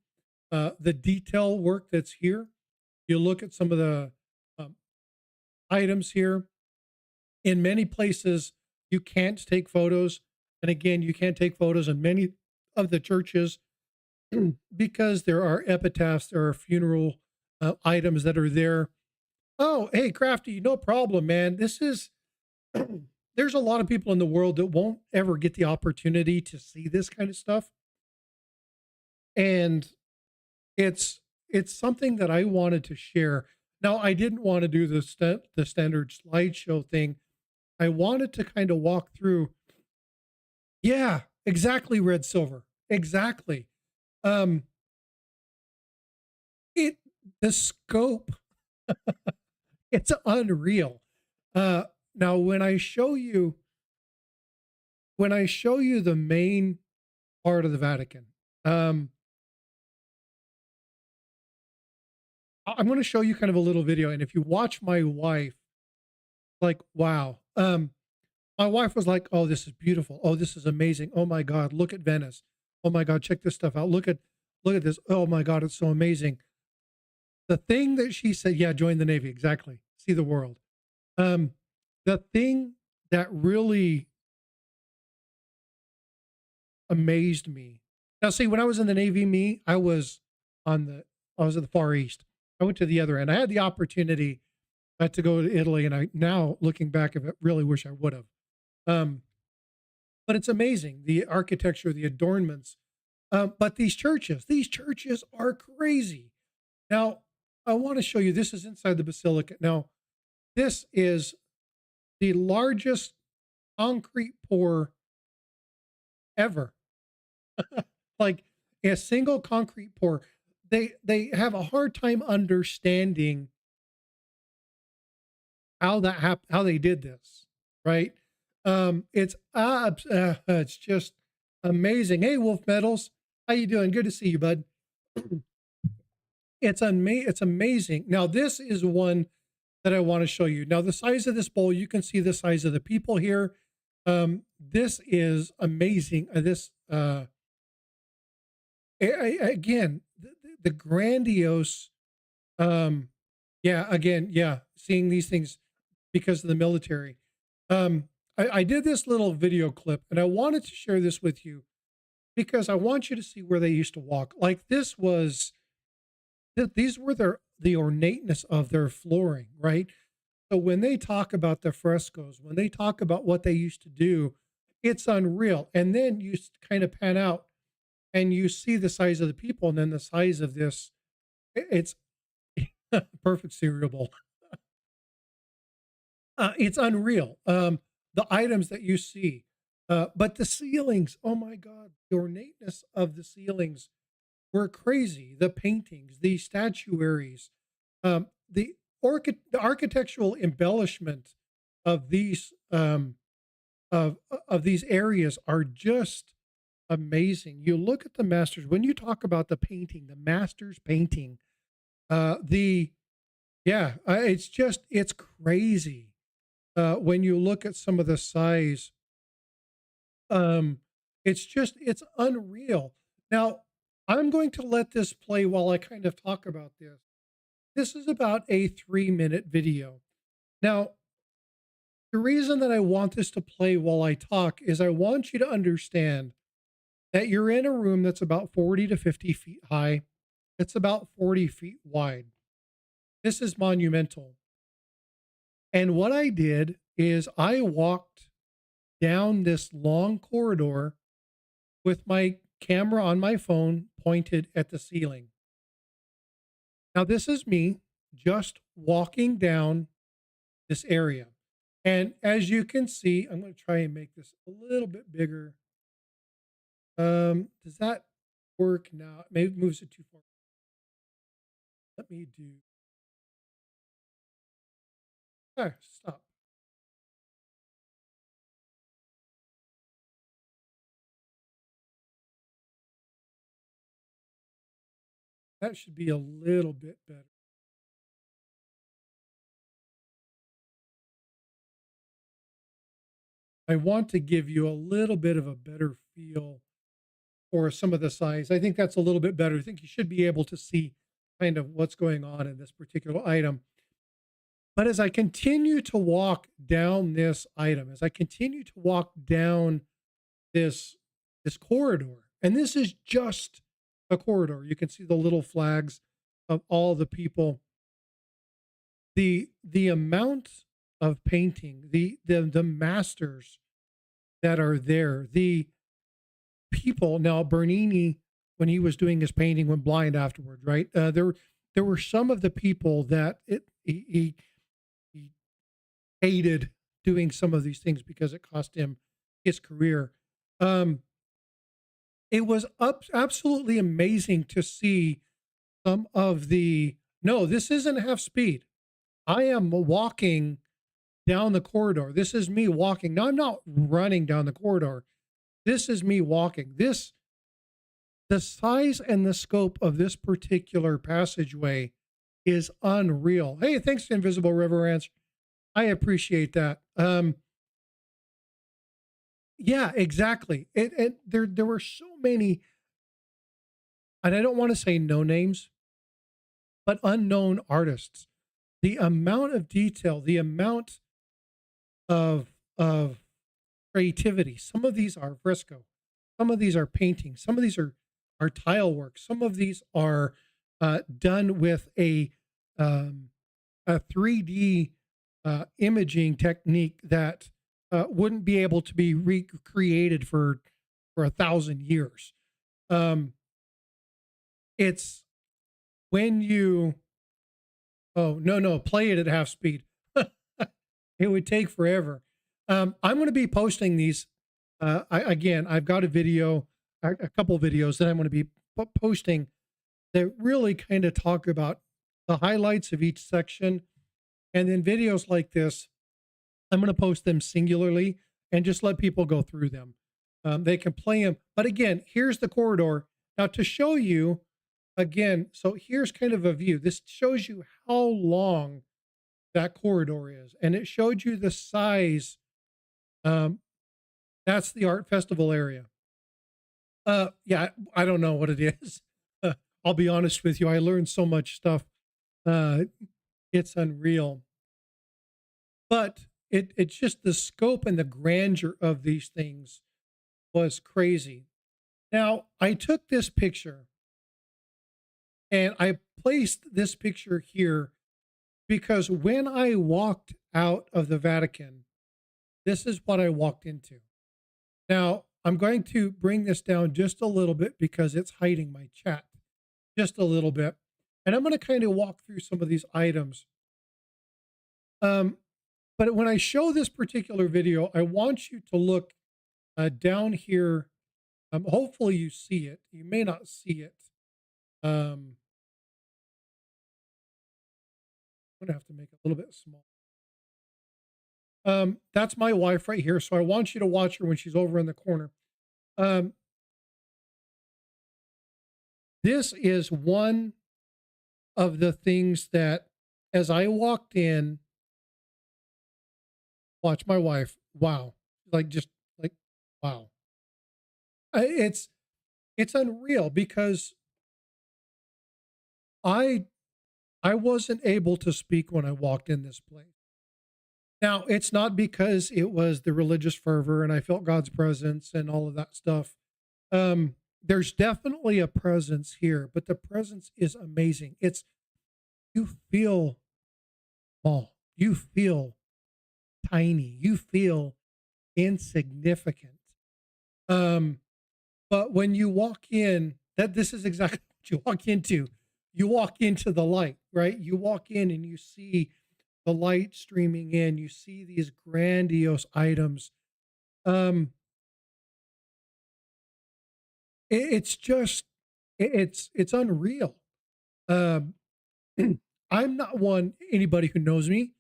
The detail work that's here. You look at some of the items here. In many places, you can't take photos. And again, you can't take photos in many of the churches because there are epitaphs, there are funeral items that are there. Oh, hey, Crafty, no problem, man. This is, there's a lot of people in the world that won't ever get the opportunity to see this kind of stuff. And it's something that I wanted to share. Now, I didn't want to do the standard slideshow thing. I wanted to kind of walk through. Yeah, exactly, Red Silver. Exactly. The scope, it's unreal. Now when I show you the main part of the Vatican, I'm going to show you kind of a little video. And if you watch my wife, like, wow. My wife was like, oh, this is beautiful. Oh, this is amazing. Oh my God, look at Venice. Oh my God, check this stuff out. Look at this. Oh my God, it's so amazing. The thing that she said, yeah, join the Navy. Exactly. See the world. The thing that really amazed me. Now, see, when I was in the Navy, I was at the Far East. I went to the other end. I had the opportunity to go to Italy, and I now looking back, I really wish I would have. but it's amazing, the architecture, the adornments. But these churches are crazy. Now, I want to show you, this is inside the basilica. Now, this is the largest concrete pour ever. Like a single concrete pour. They have a hard time understanding how they did this, right? It's just amazing. Hey, Wolf Metals, how you doing? Good to see you, bud. It's amazing. Now, this is one that I want to show you. Now, the size of this bowl, you can see the size of the people here. This is amazing. Again, the grandiose, seeing these things because of the military. I did this little video clip and I wanted to share this with you because I want you to see where they used to walk. Like these were the ornateness of their flooring, right? So when they talk about the frescoes, when they talk about what they used to do, it's unreal. And then you kind of pan out and you see the size of the people and then the size of this. It's perfect cereal bowl. It's unreal. The items that you see, but the ceilings, oh my God, the ornateness of the ceilings were crazy. The paintings, the statuaries, the architectural embellishment of these of these areas are just amazing. You look at the masters when you talk about the painting, the masters painting. The yeah, it's crazy when you look at some of the size. It's unreal. Now, I'm going to let this play while I kind of talk about this. This is about a 3-minute video. Now, the reason that I want this to play while I talk is I want you to understand that you're in a room that's about 40 to 50 feet high. It's about 40 feet wide. This is monumental. And what I did is I walked down this long corridor with my camera on my phone pointed at the ceiling. Now, this is me just walking down this area. And as you can see, I'm going to try and make this a little bit bigger. Does that work now? Maybe it moves it too far. Let me do. Stop. That should be a little bit better. I want to give you a little bit of a better feel for some of the size. I think that's a little bit better. I think you should be able to see kind of what's going on in this particular item. But as I continue to walk down this item, as I continue to walk down this corridor, and this is just a corridor, you can see the little flags of all the people. The amount of painting, the masters that are there, the people. Now, Bernini, when he was doing his painting, went blind afterwards, right? There were some of the people that he hated doing some of these things because it cost him his career. It was absolutely amazing to see some of the. No, this isn't half speed. I am walking down the corridor. This is me walking. Now, I'm not running down the corridor. This is me walking. The size and the scope of this particular passageway is unreal. Hey, thanks to Invisible River Ranch. I appreciate that. Yeah, exactly. There were so many, and I don't want to say no names, but unknown artists. The amount of detail, the amount of creativity. Some of these are fresco, some of these are painting, some of these are tile work, some of these are done with a 3D imaging technique that wouldn't be able to be recreated for 1,000 years. Um, it's when you oh no no play it at half speed. It would take forever. I'm going to be posting these. Again, I've got a video, a couple videos that I'm going to be posting that really kind of talk about the highlights of each section, and then videos like this I'm going to post them singularly and just let people go through them. They can play them. But again, here's the corridor. Now, to show you again, so here's kind of a view. This shows you how long that corridor is, and it showed you the size. Um, that's the art festival area. Yeah, I don't know what it is. I'll be honest with you. I learned so much stuff. Uh, it's unreal. But it's just the scope and the grandeur of these things was crazy. Now, I took this picture and I placed this picture here because when I walked out of the Vatican, this is what I walked into. Now, I'm going to bring this down just a little bit because it's hiding my chat just a little bit. And I'm going to kind of walk through some of these items. But when I show this particular video, I want you to look down here. Hopefully you see it. You may not see it. I'm going to have to make it a little bit small. That's my wife right here. So I want you to watch her when she's over in the corner. This is one of the things that as I walked in, watch my wife. Wow. Like just like, wow. It's unreal because I wasn't able to speak when I walked in this place. Now, it's not because it was the religious fervor and I felt God's presence and all of that stuff. There's definitely a presence here, but the presence is amazing. You feel small, you feel tiny, you feel insignificant. But when you walk in, this is exactly what you walk into. You walk into the light, right? You walk in and you see the light streaming in. You see these grandiose items. It's just, it's unreal. Um, I'm not anybody who knows me.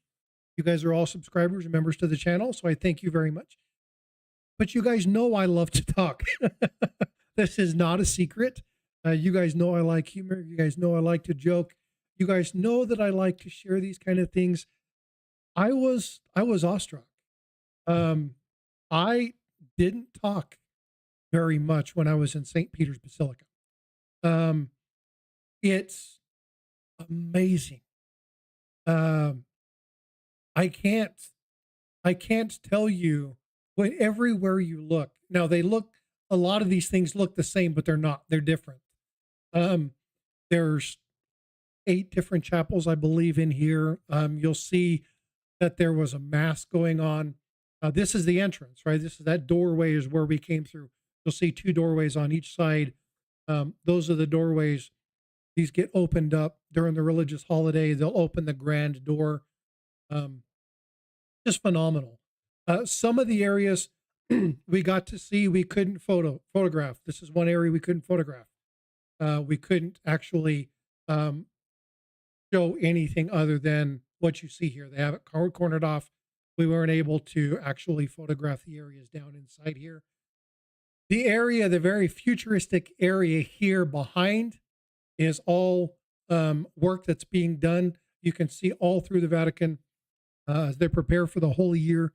You guys are all subscribers and members to the channel, so I thank you very much. But you guys know I love to talk. This is not a secret. You guys know I like humor. You guys know I like to joke. You guys know that I like to share these kind of things. I was awestruck. I didn't talk very much when I was in St. Peter's Basilica. It's amazing. I can't tell you when everywhere you look. Now a lot of these things look the same, but they're not. They're different. There's 8 different chapels, I believe, in here. You'll see that there was a mass going on. This is the entrance, right? That doorway is where we came through. You'll see 2 doorways on each side. Those are the doorways. These get opened up during the religious holiday. They'll open the grand door. Just phenomenal. Some of the areas we got to see, we couldn't photograph. This is one area we couldn't photograph. We couldn't actually show anything other than what you see here. They have it cornered off. We weren't able to actually photograph the areas down inside here. The very futuristic area here behind is all work that's being done. You can see all through the Vatican as they prepare for the Holy Year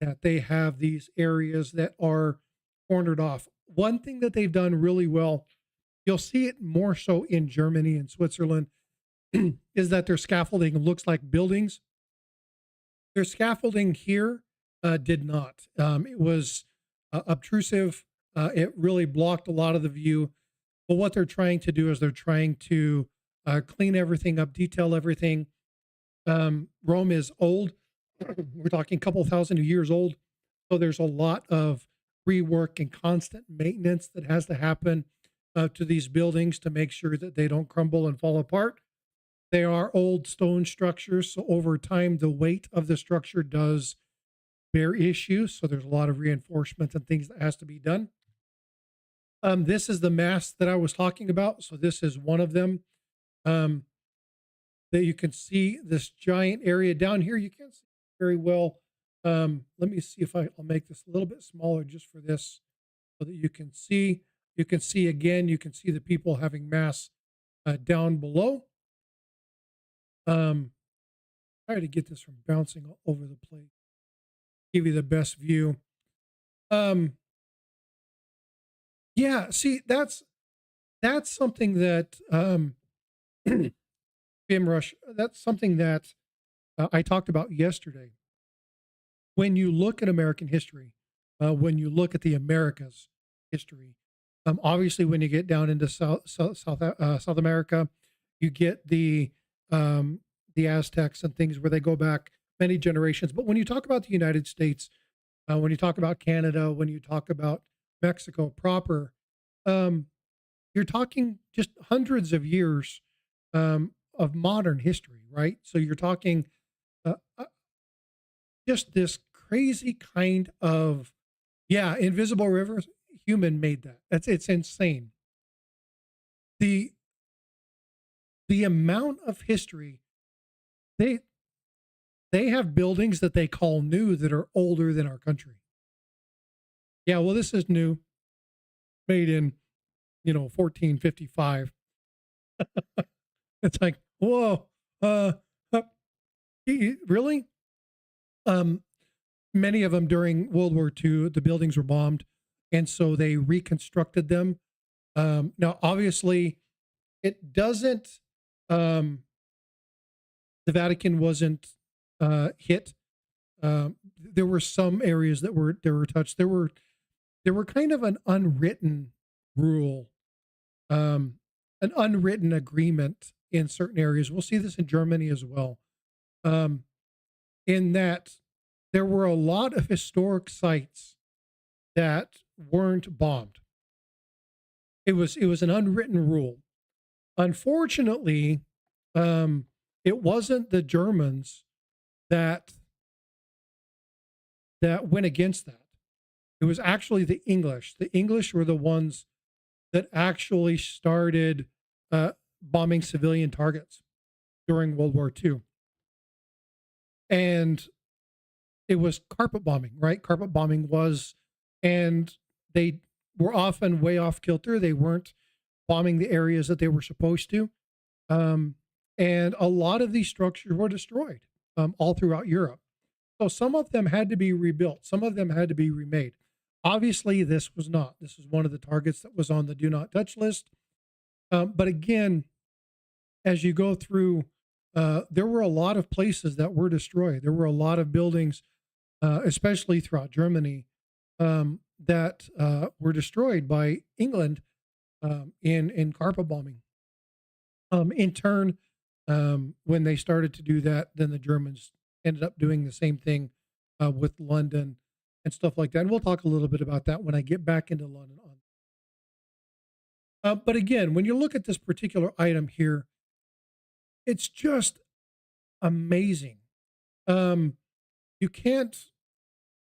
that they have these areas that are cornered off. One thing that they've done really well, you'll see it more so in Germany and Switzerland, is that their scaffolding looks like buildings. Their scaffolding here did not. It was obtrusive. It really blocked a lot of the view. But what they're trying to do is they're trying to clean everything up, detail everything. Rome is old. We're talking a couple thousand years old. So there's a lot of rework and constant maintenance that has to happen to these buildings to make sure that they don't crumble and fall apart. They are old stone structures, so over time, the weight of the structure does bear issues. So there's a lot of reinforcement and things that has to be done. This is the mast that I was talking about. So this is one of them. Um, that you can see this giant area down here. You can't see very well. Let me see if I'll make this a little bit smaller just for this so that you can see. You can see again, you can see the people having mass down below. Try to get this from bouncing all over the place. Give you the best view. Yeah, see, that's something that Rush, that's something that I talked about yesterday. When you look at American history, when you look at the Americas history, obviously when you get down into South America, you get the Aztecs and things where they go back many generations. But when you talk about the United States, when you talk about Canada, when you talk about Mexico proper, um, you're talking just hundreds of years of modern history, right? So you're talking uh, uh, just this crazy kind of, yeah, invisible rivers. Human made that. It's insane. The the amount of history they they have buildings that they call new that are older than our country. Yeah, well, this is new, made in 1455. It's like, whoa, uh, uh, really? Um, Many of them during World War II, the buildings were bombed, and so they reconstructed them. Now, obviously, it doesn't. Um, the Vatican wasn't hit. There were some areas that were touched. There were kind of an unwritten rule, an unwritten agreement in certain areas. We'll see this in Germany as well. Um, in that there were a lot of historic sites that weren't bombed. It was an unwritten rule. Unfortunately, it wasn't the Germans that went against that. It was actually the English. The English were the ones that actually started bombing civilian targets during World War II. And it was carpet bombing, right? Carpet bombing was, and they were often way off kilter. They weren't bombing the areas that they were supposed to. Um, and a lot of these structures were destroyed all throughout Europe. So some of them had to be rebuilt, some of them had to be remade. Obviously, this was not. This was one of the targets that was on the do not touch list. But again, as you go through, there were a lot of places that were destroyed. There were a lot of buildings, especially throughout Germany, that were destroyed by England in carpet bombing. In turn, when they started to do that, then the Germans ended up doing the same thing with London and stuff like that. And we'll talk a little bit about that when I get back into London. But again, when you look at this particular item here, it's just amazing. Um, you can't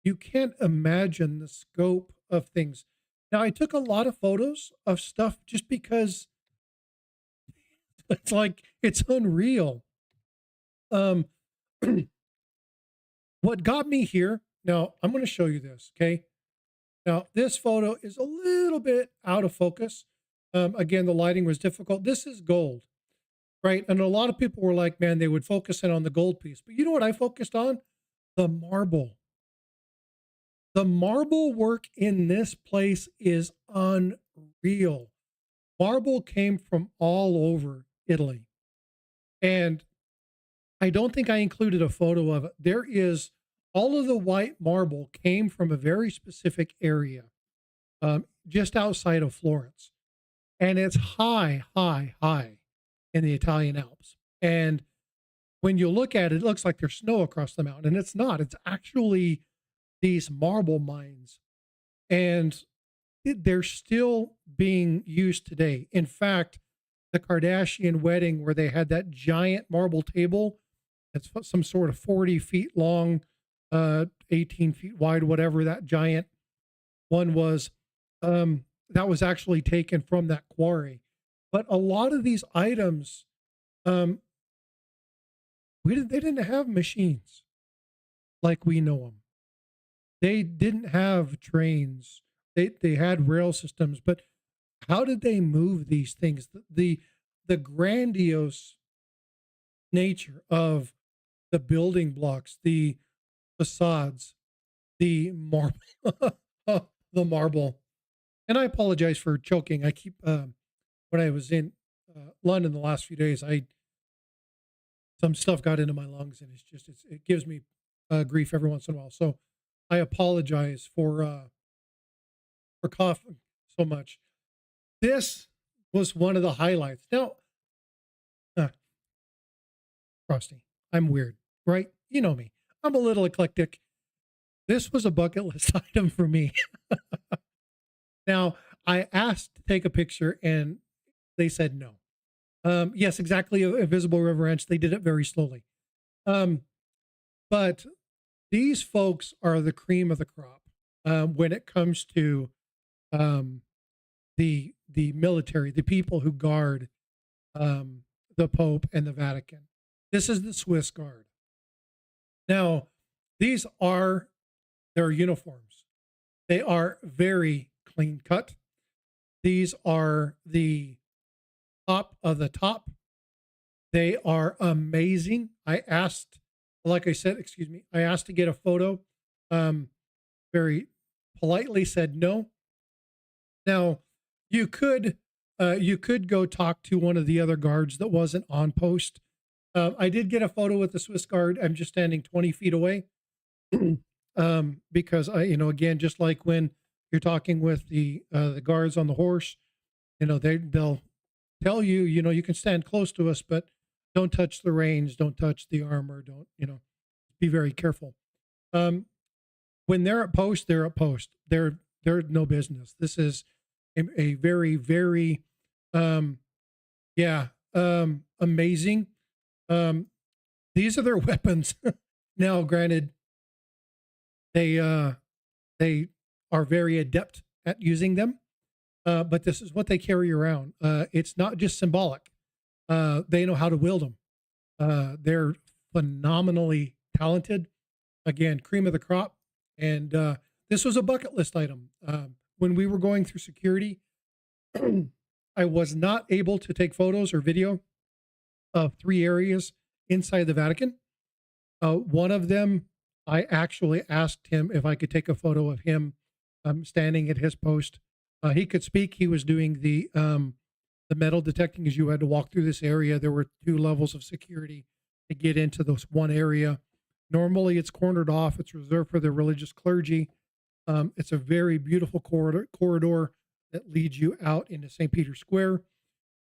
you can't imagine the scope of things. Now, I took a lot of photos of stuff just because it's like it's unreal. Um, what got me here? Now, I'm going to show you this. Okay. Now, this photo is a little bit out of focus. Again, the lighting was difficult. This is gold, right? And a lot of people were like, man, they would focus in on the gold piece. But you know what I focused on? The marble. The marble work in this place is unreal. Marble came from all over Italy. And I don't think I included a photo of it. There is all of the white marble came from a very specific area just outside of Florence. And it's high, high, high in the Italian Alps. And when you look at it, it looks like there's snow across the mountain. And it's not. It's actually these marble mines, and they're still being used today. In fact, the Kardashian wedding where they had that giant marble table that's some sort of 40 feet long, 18 feet wide, whatever that giant one was, that was actually taken from that quarry. But a lot of these items, um, they didn't have machines like we know them. They didn't have trains. They had rail systems, but how did they move these things? The grandiose nature of the building blocks, the facades, the marble, the marble. And I apologize for choking. I keep when I was in London the last few days, I some stuff got into my lungs, and it gives me grief every once in a while. So I apologize for coughing so much. This was one of the highlights. Now, uh, Frosty, I'm weird, right? You know me. I'm a little eclectic. This was a bucket list item for me. Now, I asked to take a picture, and they said no. Yes, exactly. A visible river ench. They did it very slowly. But these folks are the cream of the crop when it comes to um, the military, the people who guard the Pope and the Vatican. This is the Swiss Guard. Now, these are their uniforms. They are very clean cut. These are the top of the top. They are amazing. I asked, like I said, excuse me, I asked to get a photo. Very politely said no. Now, you could go talk to one of the other guards that wasn't on post. I did get a photo with the Swiss Guard. I'm just standing 20 feet away. Because again, just like when you're talking with the guards on the horse, they'll tell you, you can stand close to us, but don't touch the reins, don't touch the armor, don't, be very careful. When they're at post, they're at post. They're no business. This is a very, very, amazing. These are their weapons. Now, granted, they are very adept at using them, but this is what they carry around. It's not just symbolic. They know how to wield them. They're phenomenally talented. Again, cream of the crop. And this was a bucket list item. When we were going through security, I was not able to take photos or video of 3 areas inside the Vatican. One of them, I actually asked him if I could take a photo of him standing at his post. He could speak. He was doing the metal detecting as you had to walk through this area. There were 2 levels of security to get into this one area. Normally, it's cornered off. It's reserved for the religious clergy. It's a very beautiful corridor that leads you out into St. Peter's Square.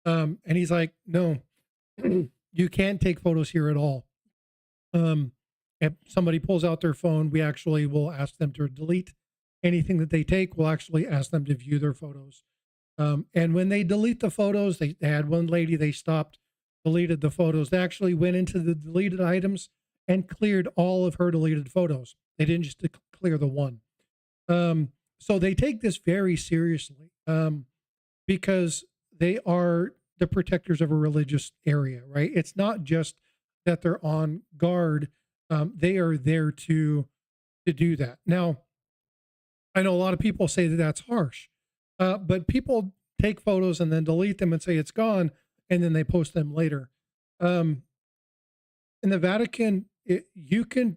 And he's like, no, you can't take photos here at all. If somebody pulls out their phone, we actually will ask them to delete anything that they take. We'll actually ask them to view their photos. And when they delete the photos, they had one lady, they stopped, deleted the photos. They actually went into the deleted items and cleared all of her deleted photos. They didn't just clear the one. So they take this very seriously because they are the protectors of a religious area, right? It's not just that they're on guard. They are there to do that. Now, I know a lot of people say that that's harsh, but people take photos and then delete them and say it's gone, and then they post them later. In the Vatican, you can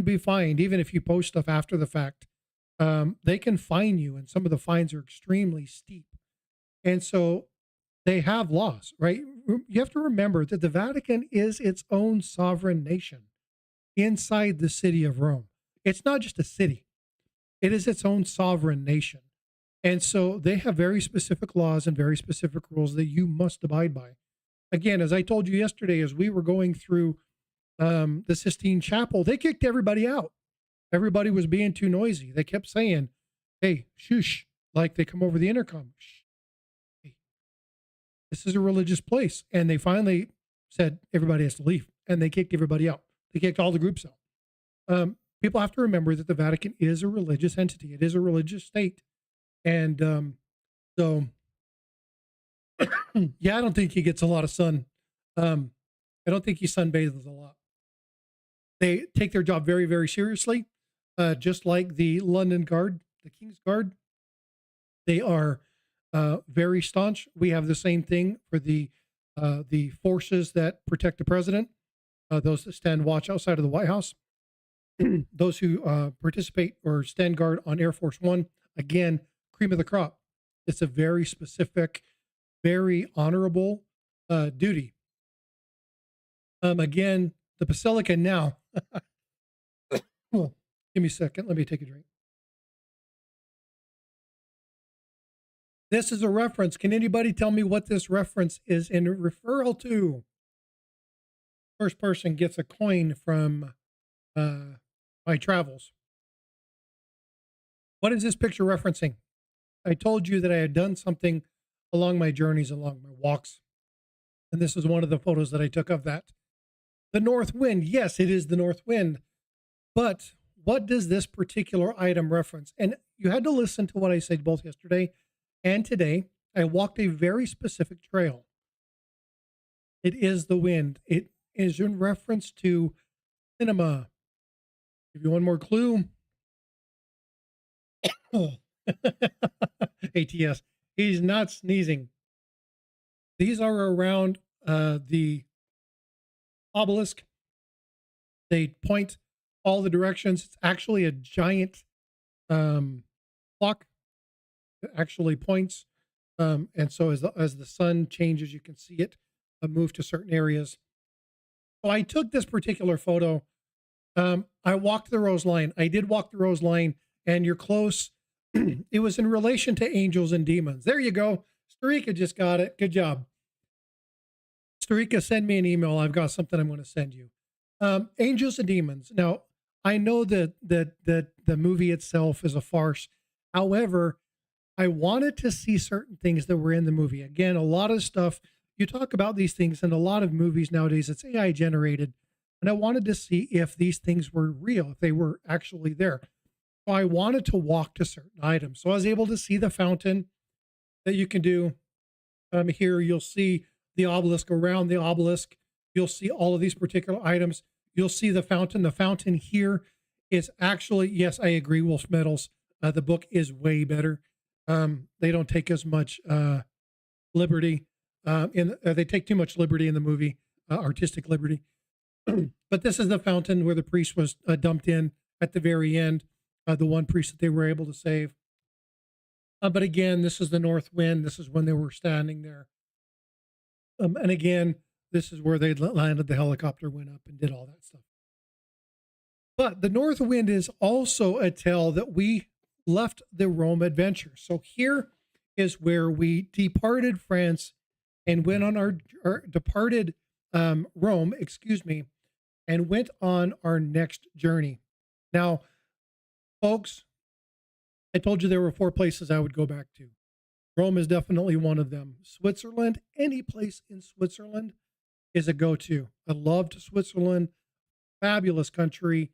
be fined even if you post stuff after the fact. They can fine you, and some of the fines are extremely steep. And so they have laws, right? You have to remember that the Vatican is its own sovereign nation inside the city of Rome. It's not just a city. It is its own sovereign nation. And so they have very specific laws and very specific rules that you must abide by. Again, as I told you yesterday, as we were going through the Sistine Chapel, they kicked everybody out. Everybody was being too noisy. They kept saying, "Hey, shush," like they come over the intercom. Shh, hey, this is a religious place. And they finally said everybody has to leave, and they kicked everybody out. They kicked all the groups out. People have to remember that the Vatican is a religious entity. It is a religious state. And so, yeah, I don't think he gets a lot of sun. I don't think he sunbathes a lot. They take their job very, very seriously, just like the London Guard, the King's Guard. They are very staunch. We have the same thing for the forces that protect the president, those that stand watch outside of the White House. Those who participate or stand guard on Air Force One, again, cream of the crop. It's a very specific, very honorable duty. Again, the Basilica now. Well, give me a second. Let me take a drink. This is a reference. Can anybody tell me what this reference is in referral to? First person gets a coin from my travels. What is this picture referencing? I told you that I had done something along my journeys, along my walks. And this is one of the photos that I took of that. The north wind. Yes, it is the north wind. But what does this particular item reference? And you had to listen to what I said both yesterday and today. I walked a very specific trail. It is the wind. It is in reference to cinema. Give you one more clue. ATS. He's not sneezing. These are around the obelisk. They point all the directions. It's actually a giant clock that actually points. And so as the sun changes, you can see it move to certain areas. So I took this particular photo. I walked the Rose Line. I did walk the Rose Line, and you're close. It was in relation to angels and demons. There you go. Starika just got it. Good job. Starika, send me an email. I've got something I'm going to send you. Angels and demons. Now, I know that the movie itself is a farce. However, I wanted to see certain things that were in the movie. Again, a lot of stuff, you talk about these things in a lot of movies nowadays, it's AI generated. And I wanted to see if these things were real, if they were actually there. So I wanted to walk to certain items. So I was able to see the fountain that you can do. Here you'll see the obelisk. Around the obelisk, you'll see all of these particular items. You'll see the fountain. The fountain here is actually, yes, I agree, Wolf Metals. The book is way better. They don't take as much liberty. They take too much liberty in the movie, artistic liberty. But this is the fountain where the priest was dumped in at the very end, the one priest that they were able to save. But again, this is the north wind. This is when they were standing there. And again, this is where they landed. The helicopter went up and did all that stuff. But the north wind is also a tell that we left the Rome adventure. So here is where we departed France and went on our departed Rome, and went on our next journey. Now, folks, I told you there were 4 places I would go back to. Rome is definitely one of them. Switzerland, any place in Switzerland is a go-to. I loved Switzerland, fabulous country,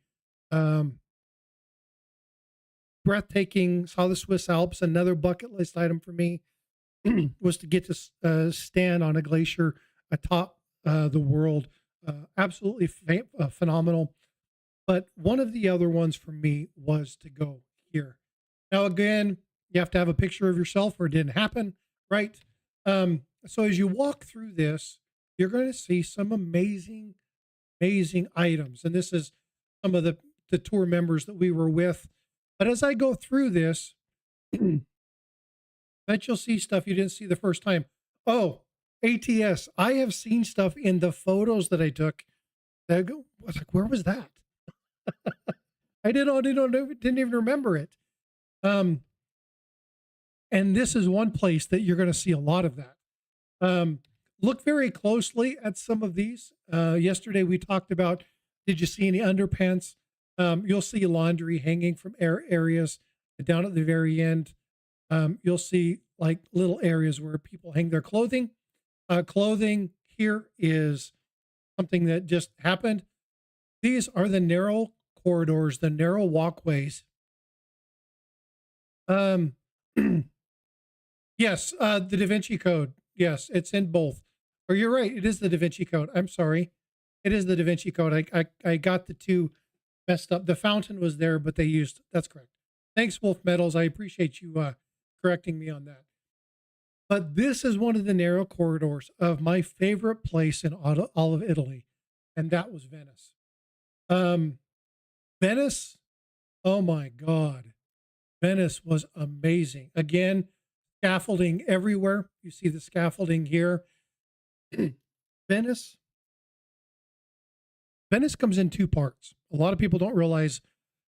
breathtaking. Saw the Swiss Alps. Another bucket list item for me was to get to stand on a glacier atop the world. Absolutely phenomenal. But one of the other ones for me was to go here. Now, again, you have to have a picture of yourself or it didn't happen, right? So as you walk through this, you're going to see some amazing, amazing items. And this is some of the tour members that we were with. But as I go through this, bet you'll see stuff you didn't see the first time. Oh, ATS. I have seen stuff in the photos that I took. I was like, where was that? I didn't even remember it. And this is one place that you're going to see a lot of that. Look very closely at some of these. Yesterday we talked about, did you see any underpants? You'll see laundry hanging from areas down at the very end. You'll see like little areas where people hang their clothing. Clothing here is something that just happened. These are the narrow corridors, the narrow walkways. Um, yes, the Da Vinci Code. Yes, it's in both. Or you're right, it is the Da Vinci Code. I'm sorry, it is the Da Vinci Code. I got the two messed up. The fountain was there, but they used that's correct. Thanks, Wolf Metals. I appreciate you correcting me on that. But this is one of the narrow corridors of my favorite place in all of Italy, and that was Venice. Um, Venice, oh my God, Venice was amazing. Again, scaffolding everywhere. You see the scaffolding here. Venice, Venice comes in two parts. A lot of people don't realize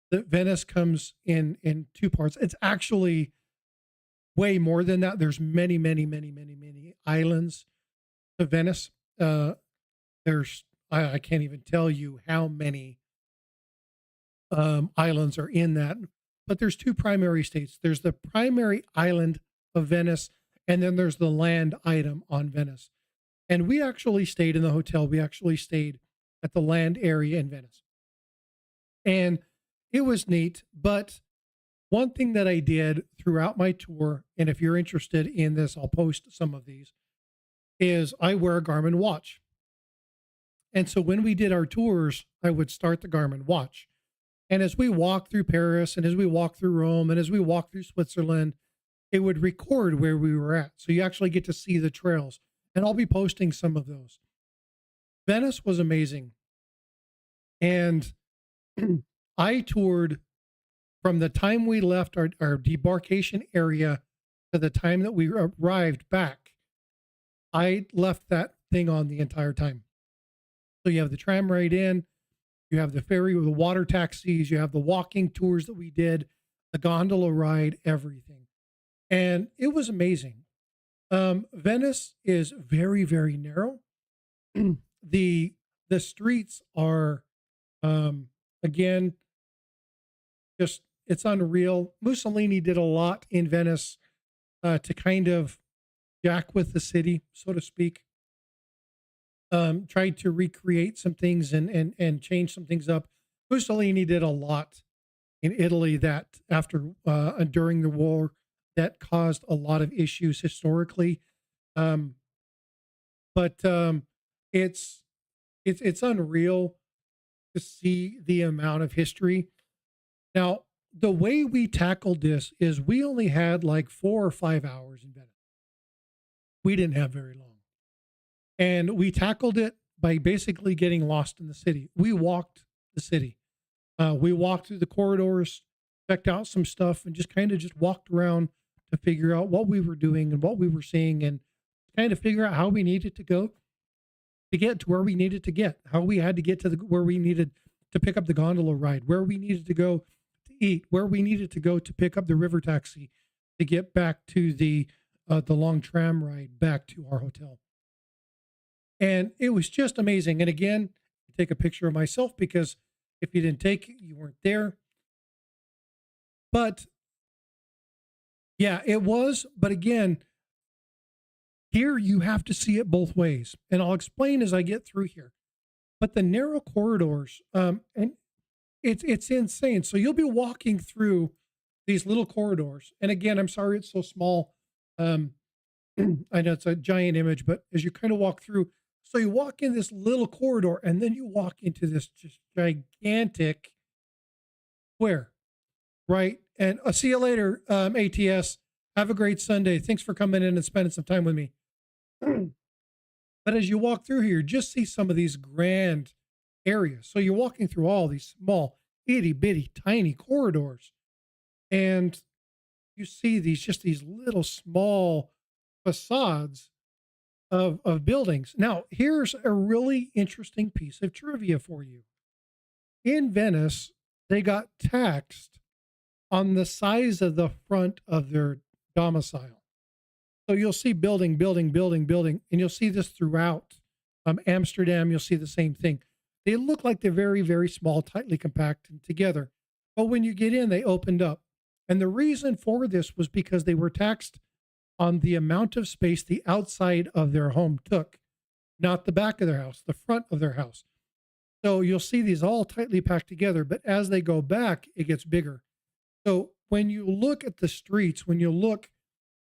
that Venice comes in two parts. It's actually way more than that. There's many, many, many, many, many islands to Venice. There's I can't even tell you how many islands are in that. But there's two primary states. There's the primary island of Venice, and then there's the land item on Venice. And we actually stayed in the hotel. We actually stayed at the land area in Venice. And it was neat. But one thing that I did throughout my tour, and if you're interested in this, I'll post some of these, is I wear a Garmin watch. And so when we did our tours, I would start the Garmin watch. And as we walked through Paris and as we walked through Rome and as we walked through Switzerland, it would record where we were at. So you actually get to see the trails. And I'll be posting some of those. Venice was amazing. And I toured from the time we left our debarkation area to the time that we arrived back. I left that thing on the entire time. So you have the tram ride in, you have the ferry with the water taxis, you have the walking tours that we did, the gondola ride, everything. And it was amazing. Venice is very, very narrow. the streets are again just it's unreal. Mussolini did a lot in Venice to kind of jack with the city, so to speak. Tried to recreate some things and change some things up. Mussolini did a lot in Italy that after and during the war that caused a lot of issues historically. Um, but it's unreal to see the amount of history. Now, the way we tackled this is we only had like 4 or 5 hours in Venice. We didn't have very long. And we tackled it by basically getting lost in the city. We walked the city. We walked through the corridors, checked out some stuff, and just kind of just walked around to figure out what we were doing and what we were seeing and kind of figure out how we needed to go to get to where we needed to get, how we had to get to where we needed to pick up the gondola ride, where we needed to go to eat, where we needed to go to pick up the river taxi to get back to the long tram ride back to our hotel. And it was just amazing. And again, I take a picture of myself because if you didn't take it, you weren't there. But yeah, it was. But again, here you have to see it both ways. And I'll explain as I get through here. But the narrow corridors, and it's insane. So you'll be walking through these little corridors. And again, I'm sorry it's so small. I know it's a giant image, but as you kind of walk through, so you walk in this little corridor and then you walk into this just gigantic square, right? And I'll see you later, ATS. Have a great Sunday. Thanks for coming in and spending some time with me. But as you walk through here, just see some of these grand areas. So you're walking through all these small, itty bitty, tiny corridors. And you see these little small facades of buildings. Now, here's a really interesting piece of trivia for you. In Venice, they got taxed on the size of the front of their domicile. So you'll see building, building, building, building, and you'll see this throughout Amsterdam. You'll see the same thing. They look like they're very, very small, tightly compacted together. But when you get in, they opened up. And the reason for this was because they were taxed on the amount of space the outside of their home took, not the back of their house, the front of their house. So you'll see these all tightly packed together, but as they go back, it gets bigger. So when you look at the streets, when you look,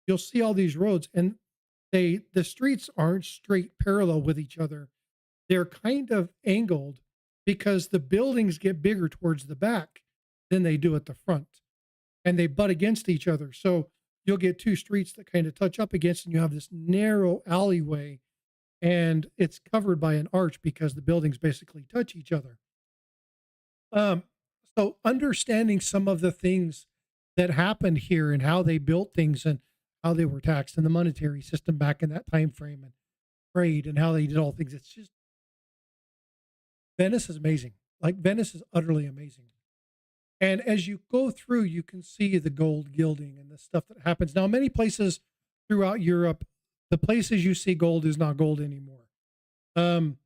you'll see all these roads, and the streets aren't straight parallel with each other. They're kind of angled because the buildings get bigger towards the back than they do at the front, and they butt against each other. So you'll get two streets that kind of touch up against, and you have this narrow alleyway, and it's covered by an arch because the buildings basically touch each other. Um, so understanding some of the things that happened here and how they built things and how they were taxed in the monetary system back in that time frame and trade and how they did all things. It's just Venice is amazing. Like Venice is utterly amazing. And as you go through, you can see the gold gilding and the stuff that happens. Now, many places throughout Europe, the places you see gold is not gold anymore. Um,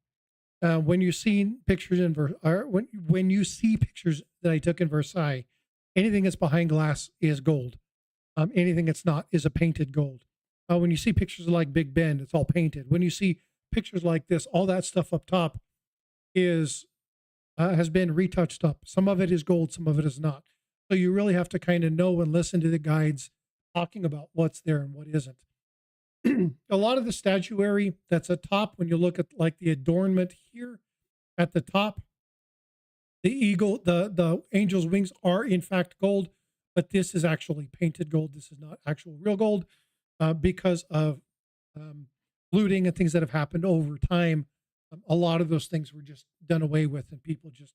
when you see pictures in when you see pictures that I took in Versailles, anything that's behind glass is gold. Anything that's not is a painted gold. When you see pictures like Big Ben, it's all painted. When you see pictures like this, all that stuff up top is has been retouched up. Some of it is gold, some of it is not. So you really have to kind of know and listen to the guides talking about what's there and what isn't. A lot of the statuary that's atop, when you look at like the adornment here at the top, the eagle, the angel's wings are in fact gold, but this is actually painted gold. This is not actual real gold because of um, looting and things that have happened over time. A lot of those things were just done away with, and people just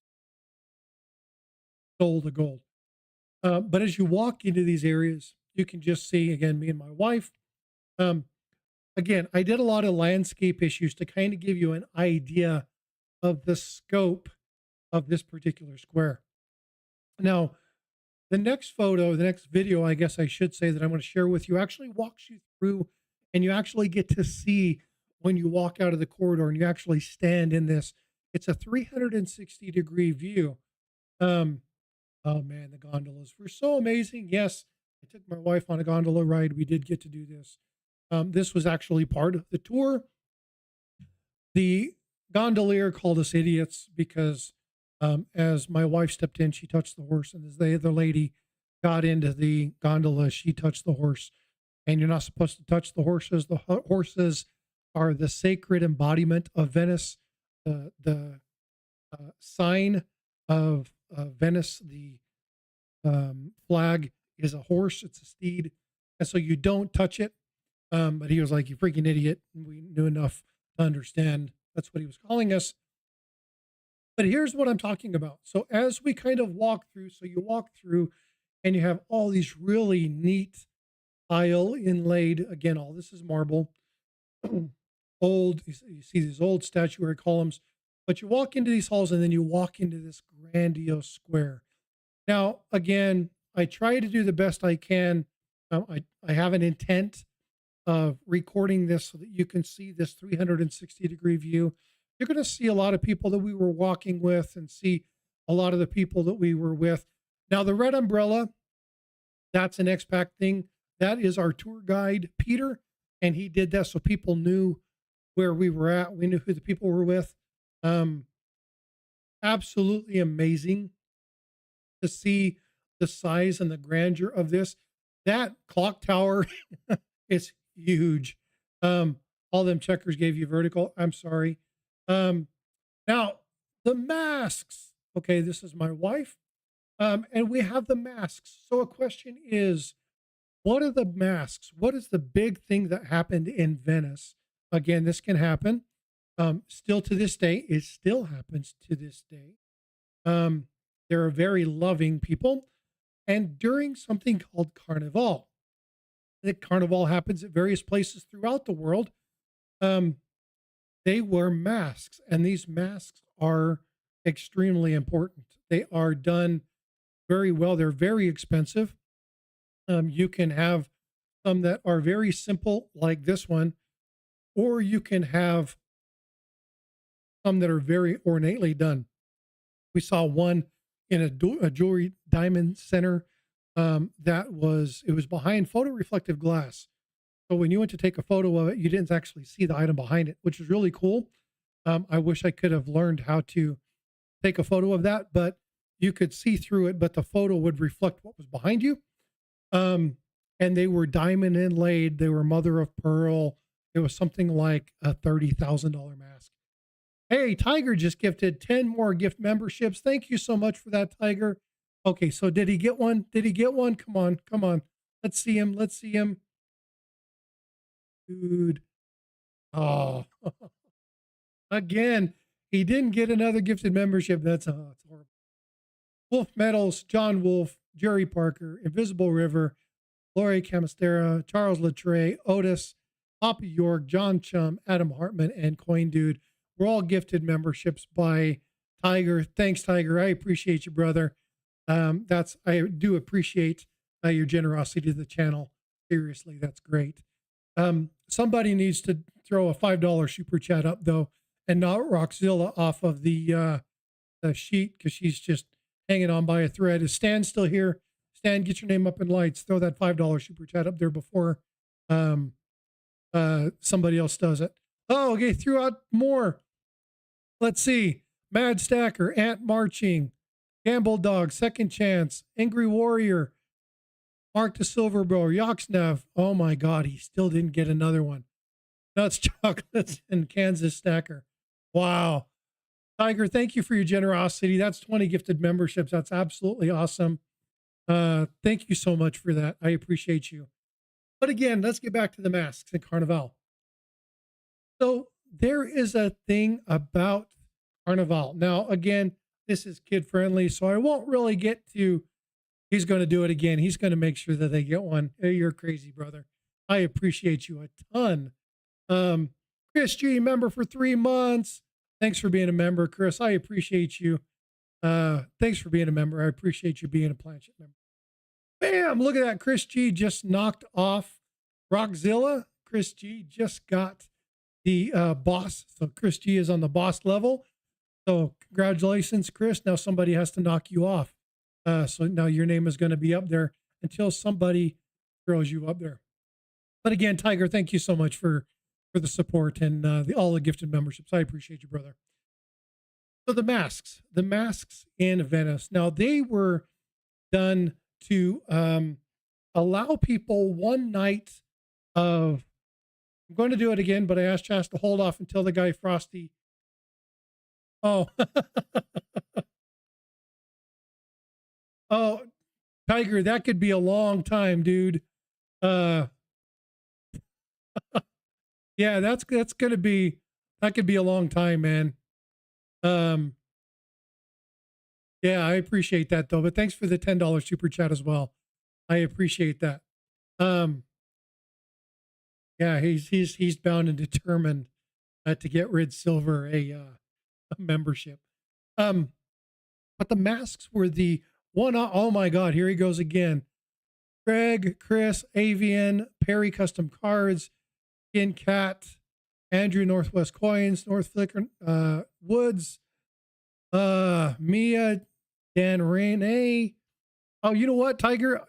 stole the gold. But as you walk into these areas, you can just see, again, me and my wife. Um, Again, I did a lot of landscape issues to kind of give you an idea of the scope of this particular square. Now, the next photo, the next video, I guess I should say, that I'm going to share with you actually walks you through, and you actually get to see when you walk out of the corridor and you actually stand in this. It's a 360-degree view. Oh man, the gondolas were so amazing. Yes, I took my wife on a gondola ride. We did get to do this. This was actually part of the tour. The gondolier called us idiots because as my wife stepped in, she touched the horse, and as the other lady got into the gondola, she touched the horse. And you're not supposed to touch the horses. The horses are the sacred embodiment of Venice, the sign of Venice. The flag is a horse; it's a steed, and so you don't touch it. But he was like, "You freaking idiot!" And we knew enough to understand that's what he was calling us. But here's what I'm talking about. So as we kind of walk through, so you walk through, and you have all these really neat tile inlaid. Again, all this is marble. Old, you see these old statuary columns, but you walk into these halls and then you walk into this grandiose square. Now, again, I try to do the best I can. I have an intent of recording this so that you can see this 360-degree view. You're going to see a lot of people that we were walking with and see a lot of the people that we were with. Now, the red umbrella, that's an expat thing. That is our tour guide, Peter, and he did that so people knew where we were at. We knew who the people were with. Absolutely amazing to see the size and the grandeur of this. That clock tower is huge. All them checkers gave you vertical. I'm sorry. Now the masks. Okay, this is my wife. And we have the masks. So a question is, what are the masks? What is the big thing that happened in Venice? Again, this can happen. Still to this day, it still happens to this day. They're very loving people. And during something called Carnival, the Carnival happens at various places throughout the world. They wear masks, and these masks are extremely important. They are done very well. They're very expensive. You can have some that are very simple, like this one, or you can have some that are very ornately done. We saw one in a jewelry diamond center, it was behind photoreflective glass. So when you went to take a photo of it, you didn't actually see the item behind it, which is really cool. I wish I could have learned how to take a photo of that, but you could see through it, but the photo would reflect what was behind you. And they were diamond inlaid. They were mother of pearl. It was something like a $30,000 mask. Hey, Tiger just gifted 10 more gift memberships. Thank you so much for that, Tiger. Okay, so did he get one? Did he get one? Come on, come on. Let's see him. Let's see him. Dude. Oh, again, he didn't get another gifted membership. That's horrible. Wolf Metals, John Wolf, Jerry Parker, Invisible River, Lori Camastera, Charles Latre, Otis, Poppy York, John Chum, Adam Hartman, and Coin Dude. We're all gifted memberships by Tiger. Thanks, Tiger. I appreciate you, brother. I do appreciate your generosity to the channel. Seriously, that's great. Somebody needs to throw a $5 super chat up though, and not Rockzilla off of the sheet because she's just hanging on by a thread. Is Stan still here? Stan, get your name up in lights. Throw that $5 super chat up there before somebody else does it. Oh, okay. Threw out more. Let's see. Mad Stacker, Ant Marching, Gamble Dog, Second Chance, Angry Warrior, Mark the Silverbow, Yoxnev. Oh my God, he still didn't get another one. Nuts, Chocolates, and Kansas Stacker. Wow. Tiger, thank you for your generosity. That's 20 gifted memberships. That's absolutely awesome. Thank you so much for that. I appreciate you. But again, let's get back to the masks and Carnival. So there is a thing about Carnival. Now, again, this is kid friendly, so I won't really get to, he's going to do it again. He's going to make sure that they get one. Hey, you're crazy, brother. I appreciate you a ton. Chris G, member for 3 months. Thanks for being a member, Chris. I appreciate you. Thanks for being a member. I appreciate you being a Planchet member. Bam! Look at that. Chris G just knocked off Rockzilla. Chris G just got the boss. So Chris G is on the boss level. So congratulations, Chris. Now somebody has to knock you off. So now your name is going to be up there until somebody throws you up there. But again, Tiger, thank you so much for the support and all the gifted memberships. I appreciate you, brother. So the masks in Venice. Now they were done to allow people one night of, I'm going to do it again, but I asked Chas to hold off until the guy Frosty. Oh, oh, Tiger, that could be a long time, dude. Yeah, that could be a long time, man. Yeah, I appreciate that though, but thanks for the $10 super chat as well. I appreciate that. Yeah, he's bound and determined to get Red Silver a membership. But the masks were the one. Oh my God, here he goes again. Greg, Chris, Avian, Perry Custom Cards, Skin Cat, Andrew Northwest Coins, North Flicker Woods, Mia, Dan Renee. Oh, you know what, Tiger?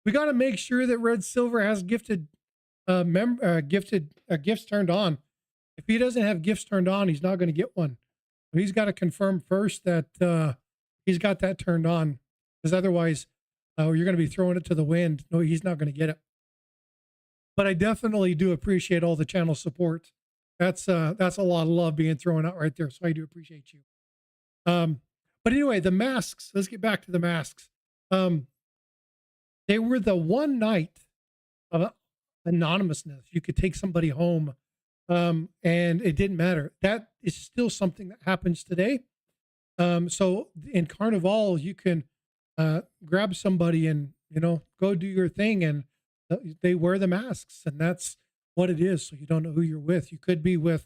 We got to make sure that Red Silver has gifted gifts turned on. If he doesn't have gifts turned on, he's not going to get one. He's got to confirm first that he's got that turned on, because otherwise you're going to be throwing it to the wind. No, he's not going to get it. But I definitely do appreciate all the channel support. That's a lot of love being thrown out right there. So I do appreciate you. But anyway, the masks, let's get back to the masks. They were the one night of anonymousness. You could take somebody home, and it didn't matter. That is still something that happens today. So in Carnival, you can grab somebody and, go do your thing, and they wear the masks, and that's what it is. So you don't know who you're with. You could be with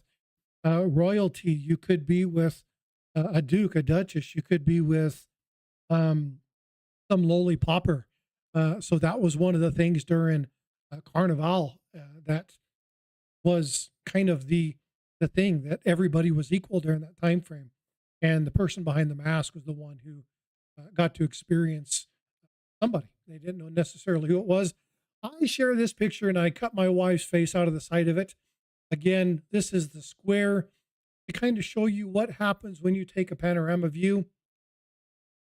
royalty. You could be with a duke, a duchess. You could be with some lowly pauper. So that was one of the things during Carnival that was kind of the the thing that everybody was equal during that time frame, and the person behind the mask was the one who got to experience somebody. They didn't know necessarily who it was. I share this picture and I cut my wife's face out of the side of it. Again, this is the square to kind of show you what happens when you take a panorama view.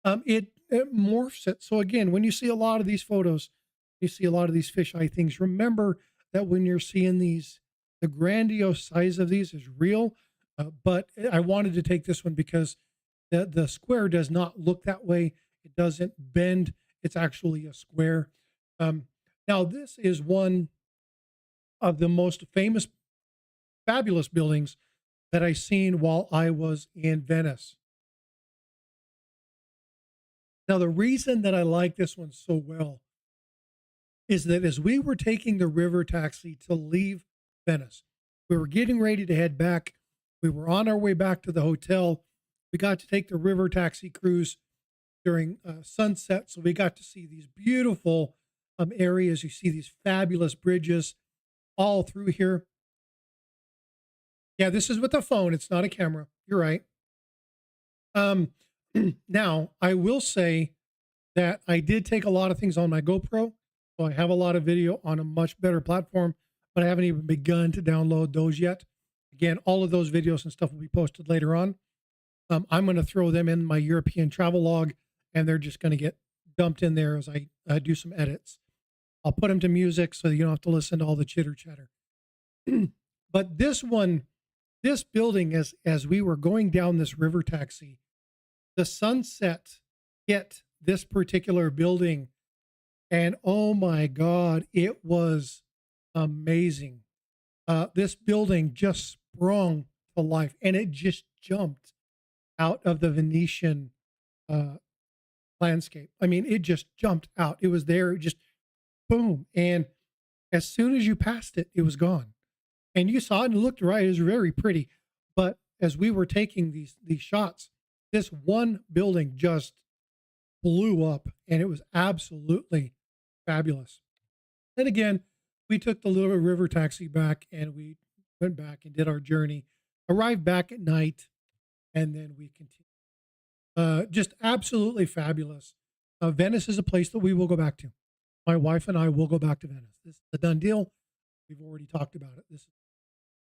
It morphs it. So again, when you see a lot of these photos, you see a lot of these fisheye things. Remember that when you're seeing these, the grandiose size of these is real. But I wanted to take this one because the square does not look that way. It doesn't bend. It's actually a square. Now, this is one of the most famous, fabulous buildings that I seen while I was in Venice. Now, the reason that I like this one so well is that as we were taking the river taxi to leave Venice, we were getting ready to head back. We were on our way back to the hotel. We got to take the river taxi cruise during sunset. So we got to see these beautiful areas. You see these fabulous bridges all through here. Yeah, this is with a phone. It's not a camera. You're right. Now, I will say that I did take a lot of things on my GoPro. So I have a lot of video on a much better platform, but I haven't even begun to download those yet. Again, all of those videos and stuff will be posted later on. I'm going to throw them in my European travel log, and they're just going to get dumped in there as I do some edits. I'll put them to music so you don't have to listen to all the chitter chatter. But this one, this building, as we were going down this river taxi, the sunset hit this particular building, and oh my God, it was amazing. This building just sprung to life, and it just jumped out of the Venetian landscape. I mean, it just jumped out. It was there, it just boom. And as soon as you passed it, it was gone. And you saw it and it looked right. It was very pretty. But as we were taking these shots, this one building just blew up, and it was absolutely fabulous. And again, we took the little river taxi back, and we went back and did our journey, arrived back at night, and then we continued. Just absolutely fabulous. Venice is a place that we will go back to. My wife and I will go back to Venice. This is a done deal. We've already talked about it. This is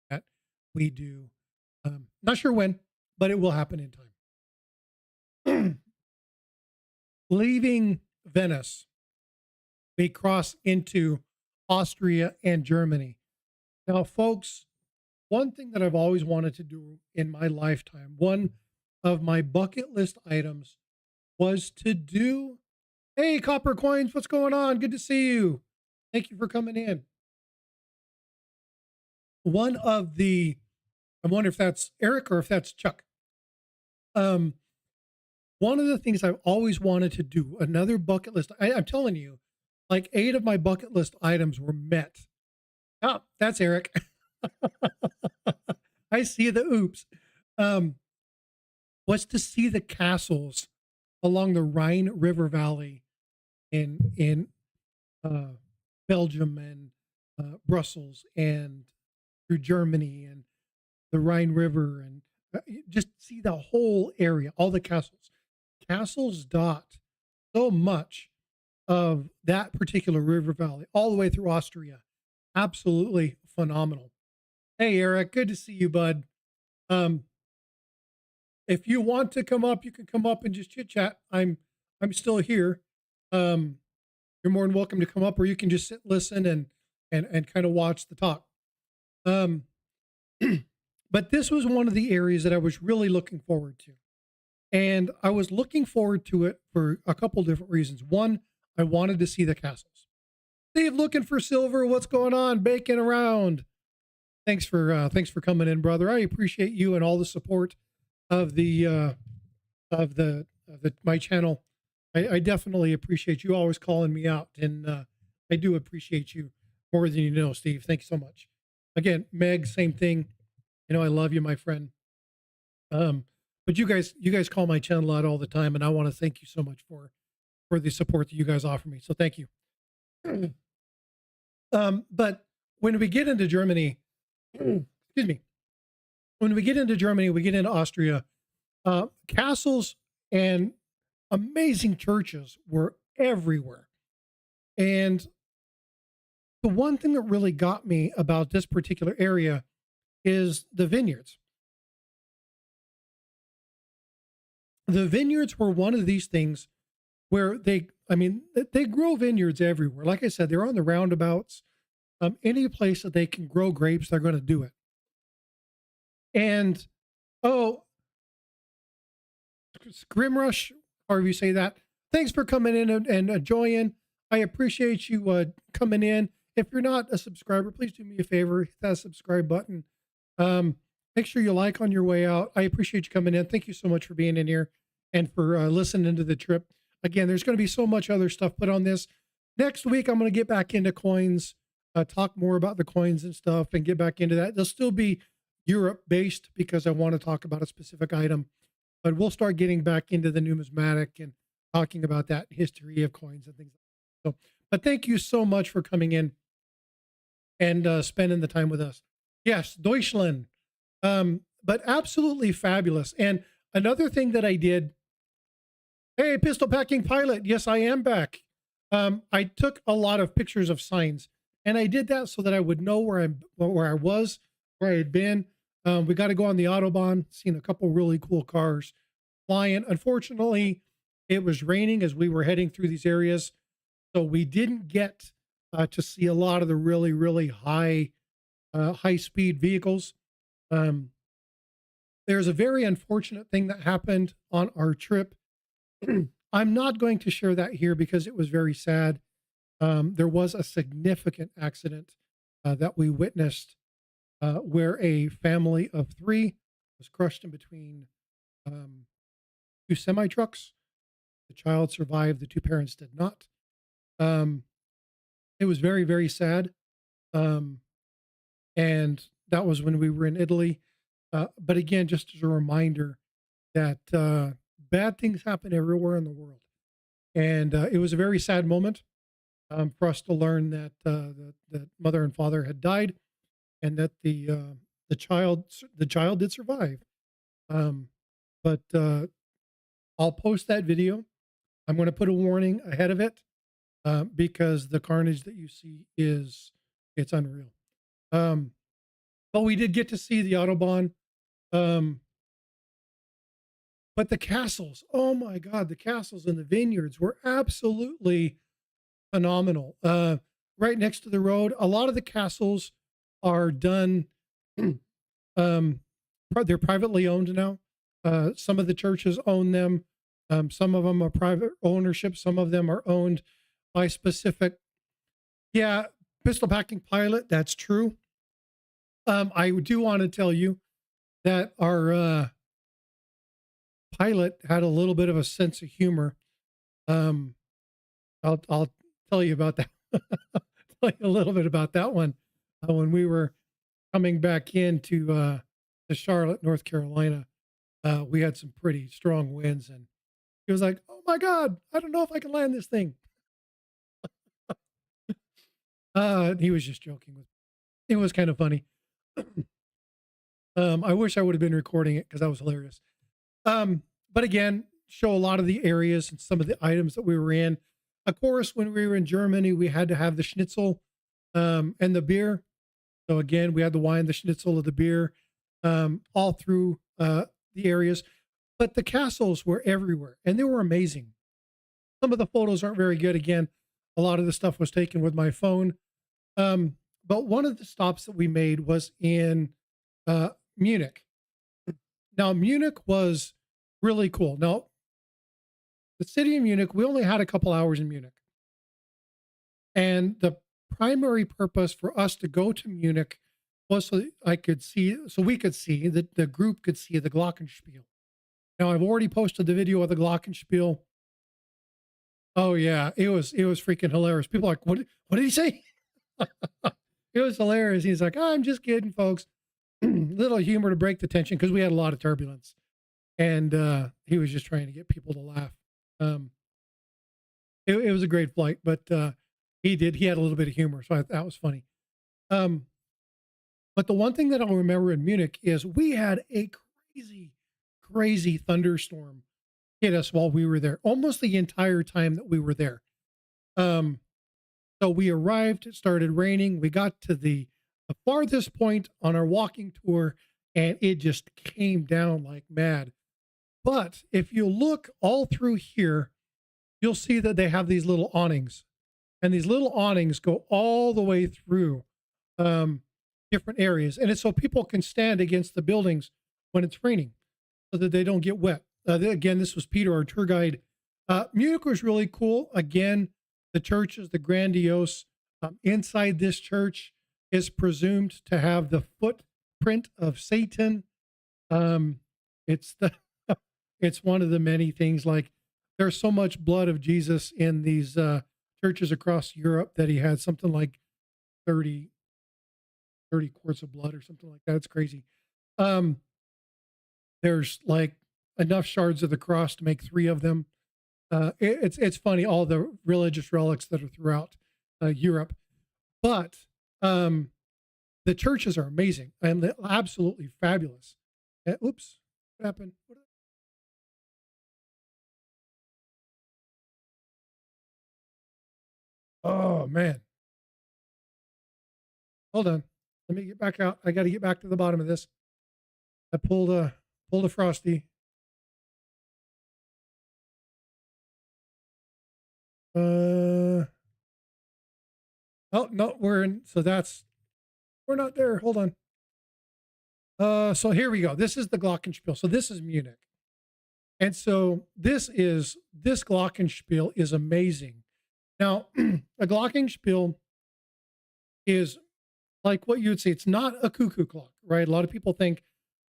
that we do. Not sure when, but it will happen in time. Leaving Venice, we cross into Austria and Germany. Now, folks, one thing that I've always wanted to do in my lifetime, one of my bucket list items, was to do, hey, Copper Coins, what's going on? Good to see you. Thank you for coming in. One of the, I wonder if that's Eric or if that's Chuck. One of the things I've always wanted to do, another bucket list, I'm telling you, like 8 of my bucket list items were met. Oh, that's Eric. I see the oops. Was to see the castles along the Rhine River Valley in Belgium and Brussels and through Germany and the Rhine River, and just see the whole area, all the castles. Castles dot so much of that particular river valley, all the way through Austria. Absolutely phenomenal. Hey, Eric, good to see you, bud. If you want to come up, you can come up and just chit chat. I'm still here. You're more than welcome to come up, or you can just sit, listen, and kind of watch the talk. But this was one of the areas that I was really looking forward to. And I was looking forward to it for a couple different reasons. One, I wanted to see the castles. Steve, looking for silver. What's going on? Baking around. Thanks for coming in, brother. I appreciate you and all the support of my channel. I definitely appreciate you always calling me out, and I do appreciate you more than you know, Steve. Thank you so much. Again, Meg, same thing. You know, I love you, my friend. But you guys call my channel out all the time, and I want to thank you so much for the support that you guys offer me. So thank you. But when we get into Germany, excuse me, when we get into Germany, we get into Austria, castles and amazing churches were everywhere. And the one thing that really got me about this particular area is the vineyards. The vineyards were one of these things where they grow vineyards everywhere. Like I said, they're on the roundabouts. Any place that they can grow grapes, they're going to do it. And oh, Grimrush, however you say that. Thanks for coming in and joining. I appreciate you coming in. If you're not a subscriber, please do me a favor, hit that subscribe button. Make sure you like on your way out. I appreciate you coming in. Thank you so much for being in here and for listening to the trip. Again, there's going to be so much other stuff put on this. Next week, I'm going to get back into coins, talk more about the coins and stuff, and get back into that. They'll still be Europe based because I want to talk about a specific item, but we'll start getting back into the numismatic and talking about that history of coins and things like that. So, but thank you so much for coming in and spending the time with us. Yes, Deutschland, but absolutely fabulous. And another thing that I did, hey, pistol packing pilot, yes, I am back. I took a lot of pictures of signs, and I did that so that I would know where I was, where I had been. We got to go on the Autobahn, seen a couple really cool cars flying. Unfortunately, it was raining as we were heading through these areas, so we didn't get to see a lot of the really, really high speed vehicles. There's a very unfortunate thing that happened on our trip. I'm not going to share that here because it was very sad. There was a significant accident that we witnessed where a family of three was crushed in between two semi trucks. The child survived, the two parents did not. It was very, very sad. And that was when we were in Italy. But again, just as a reminder that bad things happen everywhere in the world. And it was a very sad moment for us to learn that the mother and father had died, and that the child did survive. But I'll post that video. I'm going to put a warning ahead of it because the carnage that you see it's unreal. But we did get to see the Autobahn. But the castles, oh my God, the castles and the vineyards were absolutely phenomenal. Right next to the road, a lot of the castles are done. They're privately owned now. Some of the churches own them. Some of them are private ownership. Some of them are owned by specific. Yeah, pistol packing pilot. That's true. I do want to tell you that our pilot had a little bit of a sense of humor. I'll tell you about that. Tell you a little bit about that one. When we were coming back into to Charlotte, North Carolina, we had some pretty strong winds, and he was like, "Oh my God, I don't know if I can land this thing." He was just joking with. It was kind of funny. I wish I would have been recording it because that was hilarious. But again, show a lot of the areas and some of the items that we were in. Of course, when we were in Germany, we had to have the schnitzel and the beer. So again, we had the wine, the schnitzel, of the beer, all through the areas. But the castles were everywhere, and they were amazing. Some of the photos aren't very good. Again, a lot of the stuff was taken with my phone. But one of the stops that we made was in Munich. Now, Munich was really cool. Now, the city of Munich, we only had a couple hours in Munich. And the primary purpose for us to go to Munich was so I could see, so we could see, that the group could see the Glockenspiel. Now, I've already posted the video of the Glockenspiel. Oh yeah, it was freaking hilarious. People are like, what did he say? It was hilarious. He's like, "Oh, I'm just kidding, folks." Little humor to break the tension because we had a lot of turbulence, and he was just trying to get people to laugh. It was a great flight, but he had a little bit of humor, so that was funny. But the one thing that I'll remember in Munich is we had a crazy, crazy thunderstorm hit us while we were there, almost the entire time that we were there. Um, so we arrived, it started raining. We got to the farthest point on our walking tour, and it just came down like mad. But if you look all through here, you'll see that they have these little awnings, and these little awnings go all the way through um, different areas. And it's so people can stand against the buildings when it's raining so that they don't get wet. Again, this was Peter, our tour guide. Munich was really cool. Again, the church is the grandiose. Inside this church is presumed to have the footprint of Satan. It's the it's one of the many things. Like there's so much blood of Jesus in these churches across Europe that he had something like 30 quarts of blood or something like that. It's crazy. Um, there's like enough shards of the cross to make three of them. It's funny, all the religious relics that are throughout Europe, but the churches are amazing and absolutely fabulous. Oops, what happened? Oh man, hold on. Let me get back out. I got to get back to the bottom of this. I pulled a Frosty. Uh oh no, we're in. So that's we're not there. Hold on. So here we go. This is the Glockenspiel. So this is Munich, and so this Glockenspiel is amazing. Now, a Glockenspiel is like what you would say. It's not a cuckoo clock, right? A lot of people think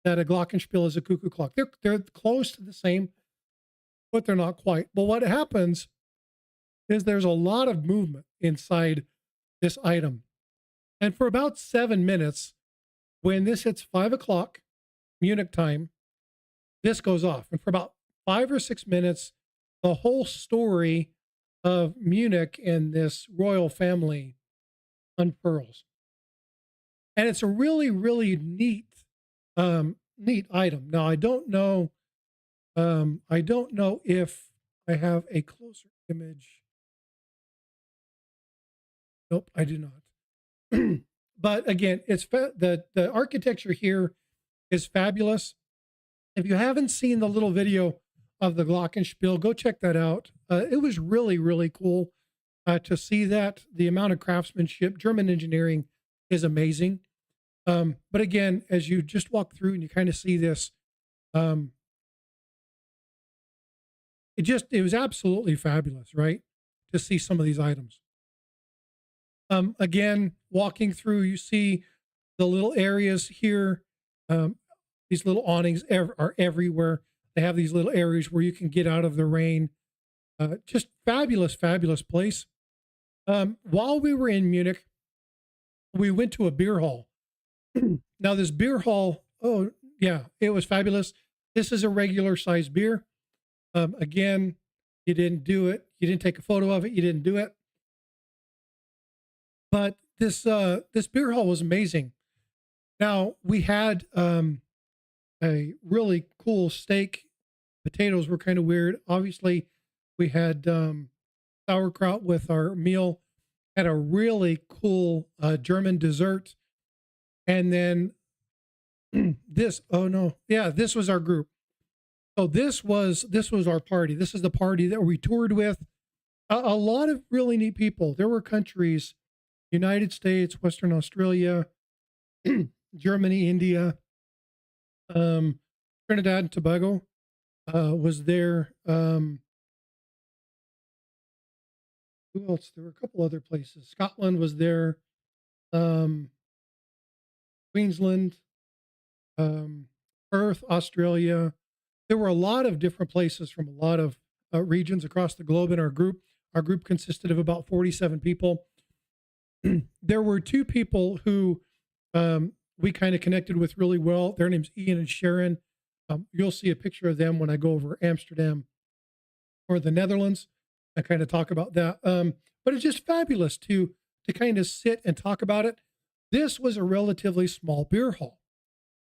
that a Glockenspiel is a cuckoo clock. They're close to the same, but they're not quite. But what happens is there's a lot of movement inside this item. And for about 7 minutes, when this hits 5 o'clock Munich time, this goes off. And for about 5 or 6 minutes, the whole story of Munich and this royal family unfurls. And it's a really, really neat item. Now, I don't know if I have a closer image. Nope, I do not. But again, the architecture here is fabulous. If you haven't seen the little video of the Glockenspiel, go check that out. It was really, really cool to see that. The amount of craftsmanship, German engineering is amazing. But again, as you just walk through and you kind of see this, it was absolutely fabulous, right? To see some of these items. Again, walking through, you see the little areas here. These little awnings are everywhere. They have these little areas where you can get out of the rain. Just fabulous, fabulous place. While we were in Munich, we went to a beer hall. Now, this beer hall, oh, yeah, it was fabulous. This is a regular size beer. Again, you didn't do it. You didn't take a photo of it. You didn't do it. But this beer hall was amazing. Now, we had a really cool steak. Potatoes were kind of weird. Obviously, we had sauerkraut with our meal. Had a really cool German dessert. And then this, oh no, yeah, this was our group. So this was our party. This is the party that we toured with. A lot of really neat people. There were countries, United States, Western Australia, Germany, India, Trinidad and Tobago was there. Who else? There were a couple other places. Scotland was there. Queensland, Perth, Australia. There were a lot of different places from a lot of regions across the globe in our group. Our group consisted of about 47 people. There were two people who we kind of connected with really well. Their names Ian and Sharon. You'll see a picture of them when I go over Amsterdam or the Netherlands. I kind of talk about that. But it's just fabulous to kind of sit and talk about it. this was a relatively small beer hall.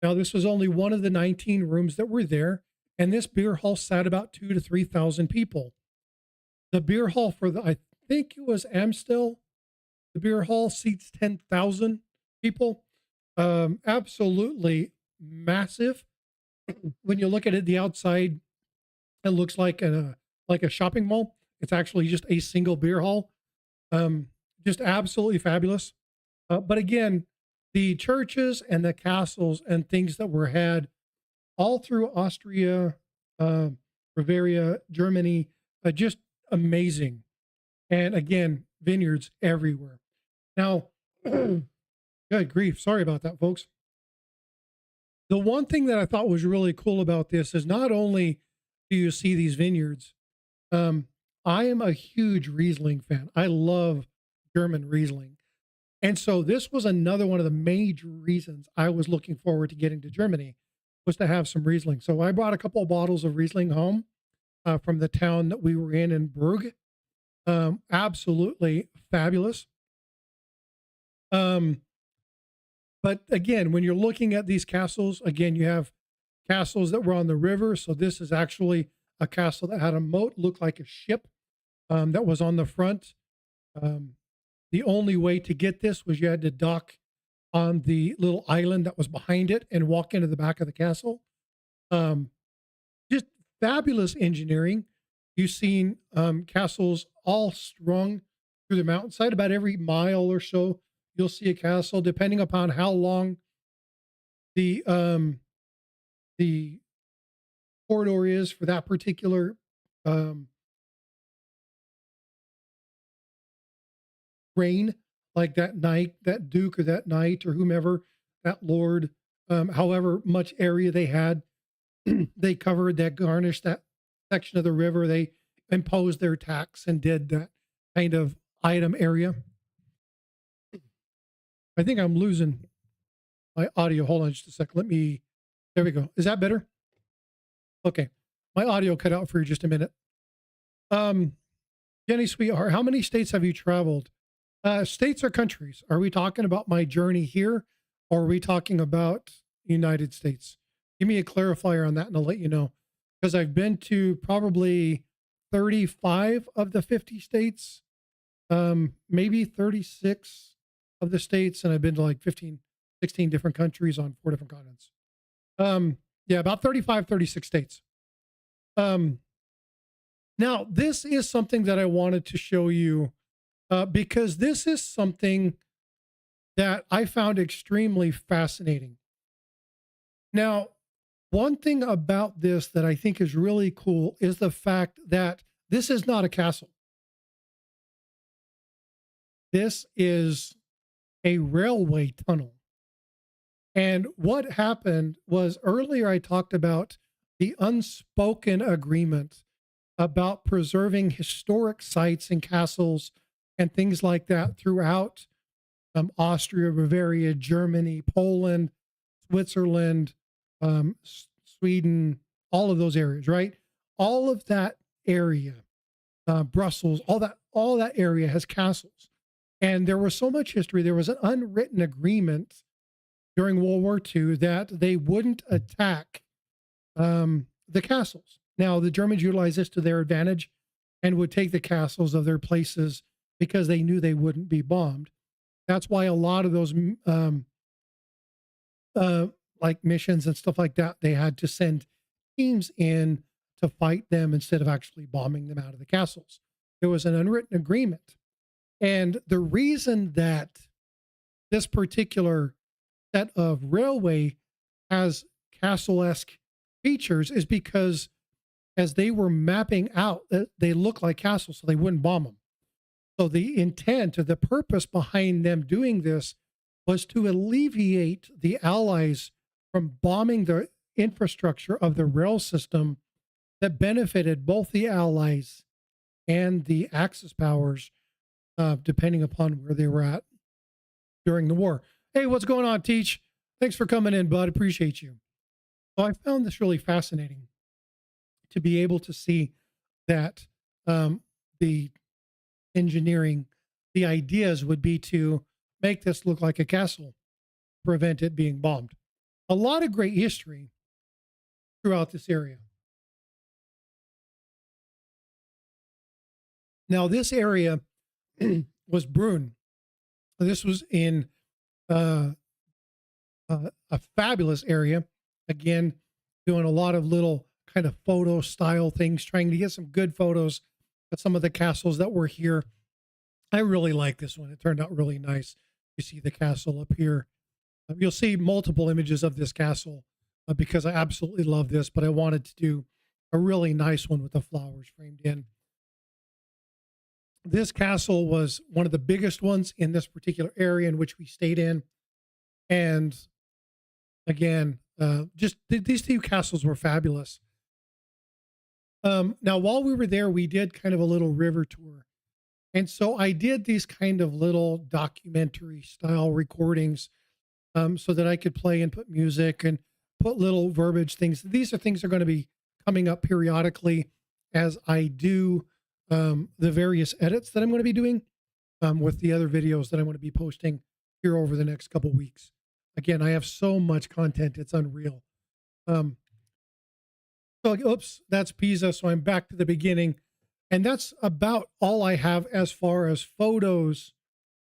Now, this was only one of the 19 rooms that were there, and this beer hall sat about 2 to 3,000 people. The beer hall for I think it was Amstel, the beer hall seats 10,000 people. Absolutely massive. When you look at it, the outside, it looks like a shopping mall. It's actually just a single beer hall. Just absolutely fabulous. But again, the churches and the castles and things that were had all through Austria, Bavaria, Germany, just amazing. And again, vineyards everywhere. Now, good grief. Sorry about that, folks. The one thing that I thought was really cool about this is not only do you see these vineyards, I am a huge Riesling fan. I love German Riesling. And so this was another one of the major reasons I was looking forward to getting to Germany, was to have some Riesling. So I brought a couple of bottles of Riesling home from the town that we were in Berg. Absolutely fabulous. But again, when you're looking at these castles, again, you have castles that were on the river. So this is actually a castle that had a moat, looked like a ship that was on the front. The only way to get this was you had to dock on the little island that was behind it and walk into the back of the castle. Just fabulous engineering. You've seen castles all strung through the mountainside. About every mile or so, you'll see a castle, depending upon how long the corridor is for that particular reign, like that knight, that duke, or that knight, or whomever, that lord, however much area they had, they covered that, garnished that section of the river. They imposed their tax and did that kind of item area. I think I'm losing my audio. Hold on just a second. There we go. Is that better? Okay. My audio cut out for just a minute. Jenny, sweetheart, how many states have you traveled? States or countries? Are we talking about my journey here, or are we talking about United States? Give me a clarifier on that and I'll let you know. Because I've been to probably 35 of the 50 states, maybe 36 of the states, and I've been to like 15, 16 different countries on 4 different continents. Yeah, about 35, 36 states. Now, this is something that I wanted to show you because this is something that I found extremely fascinating. Now, one thing about this that I think is really cool is the fact that this is not a castle. This is a railway tunnel. And what happened was, earlier I talked about the unspoken agreement about preserving historic sites and castles and things like that throughout Austria, Bavaria, Germany, Poland, Switzerland, Sweden, all of those areas, right? All of that area, Brussels, all that area has castles. And there was so much history. There was an unwritten agreement during World War II that they wouldn't attack the castles. Now, the Germans utilized this to their advantage and would take the castles of their places because they knew they wouldn't be bombed. That's why a lot of those like missions and stuff like that, they had to send teams in to fight them instead of actually bombing them out of the castles. There was an unwritten agreement. And the reason that this particular set of railway has castle-esque features is because as they were mapping out, they look like castles, so they wouldn't bomb them. So the intent or the purpose behind them doing this was to alleviate the Allies from bombing the infrastructure of the rail system that benefited both the Allies and the Axis powers, depending upon where they were at during the war. Hey, what's going on, Teach? Thanks for coming in, bud. Appreciate you. So I found this really fascinating to be able to see that the engineering, the ideas would be to make this look like a castle, prevent it being bombed. A lot of great history throughout this area. Now, this area was Brunn. This was in a fabulous area. Again, doing a lot of little kind of photo style things, trying to get some good photos of some of the castles that were here. I really like this one. It turned out really nice. You see the castle up here. You'll see multiple images of this castle because I absolutely love this, but I wanted to do a really nice one with the flowers framed in. This castle was one of the biggest ones in this particular area in which we stayed in. And again, just these two castles were fabulous. Now, while we were there, we did kind of a little river tour. And so I did these kind of little documentary style recordings so that I could play and put music and put little verbiage things. These are things that are going to be coming up periodically as I do the various edits that I'm going to be doing with the other videos that I'm going to be posting here over the next couple weeks. Again, I have so much content, it's unreal. So, oops, that's Pisa. So I'm back to the beginning. And that's about all I have as far as photos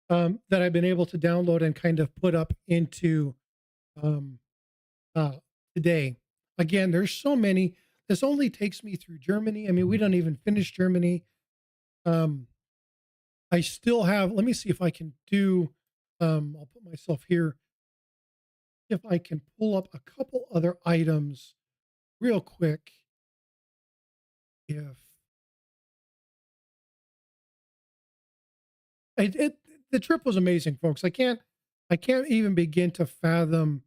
that I've been able to download and kind of put up into today. Again, there's so many. This only takes me through Germany. I mean, we don't even finish Germany. I still have, let me see if I can do, I'll put myself here. If I can pull up a couple other items real quick. If the trip was amazing, folks. I can't even begin to fathom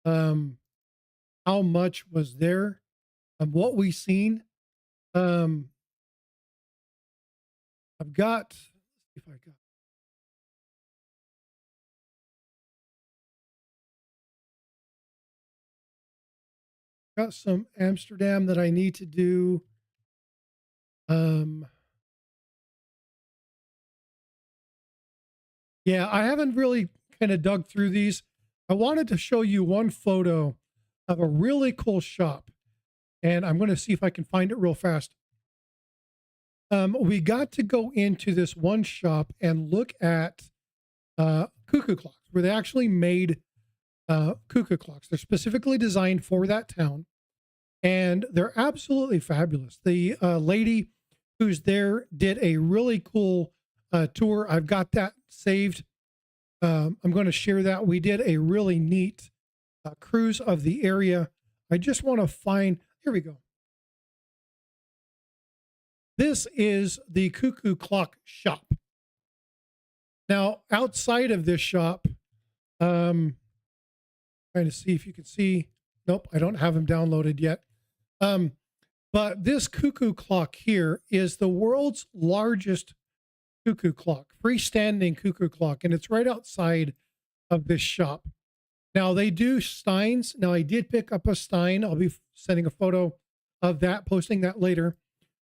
how much was there and what we seen. I've got, let's see if I got some Amsterdam that I need to do. Yeah, I haven't really kind of dug through these. I wanted to show you one photo of a really cool shop, and I'm going to see if I can find it real fast. We got to go into this one shop and look at cuckoo clocks, where they actually made cuckoo clocks. They're specifically designed for that town, and they're absolutely fabulous. The lady who's there did a really cool tour. I've got that saved. I'm going to share that. We did a really neat cruise of the area. I just want to find, here we go. This is the cuckoo clock shop. Now, outside of this shop, trying to see if you can see. Nope, I don't have them downloaded yet. But this cuckoo clock here is the world's largest cuckoo clock, freestanding cuckoo clock, and it's right outside of this shop. Now, they do steins. Now, I did pick up a stein. I'll be sending a photo of that, posting that later.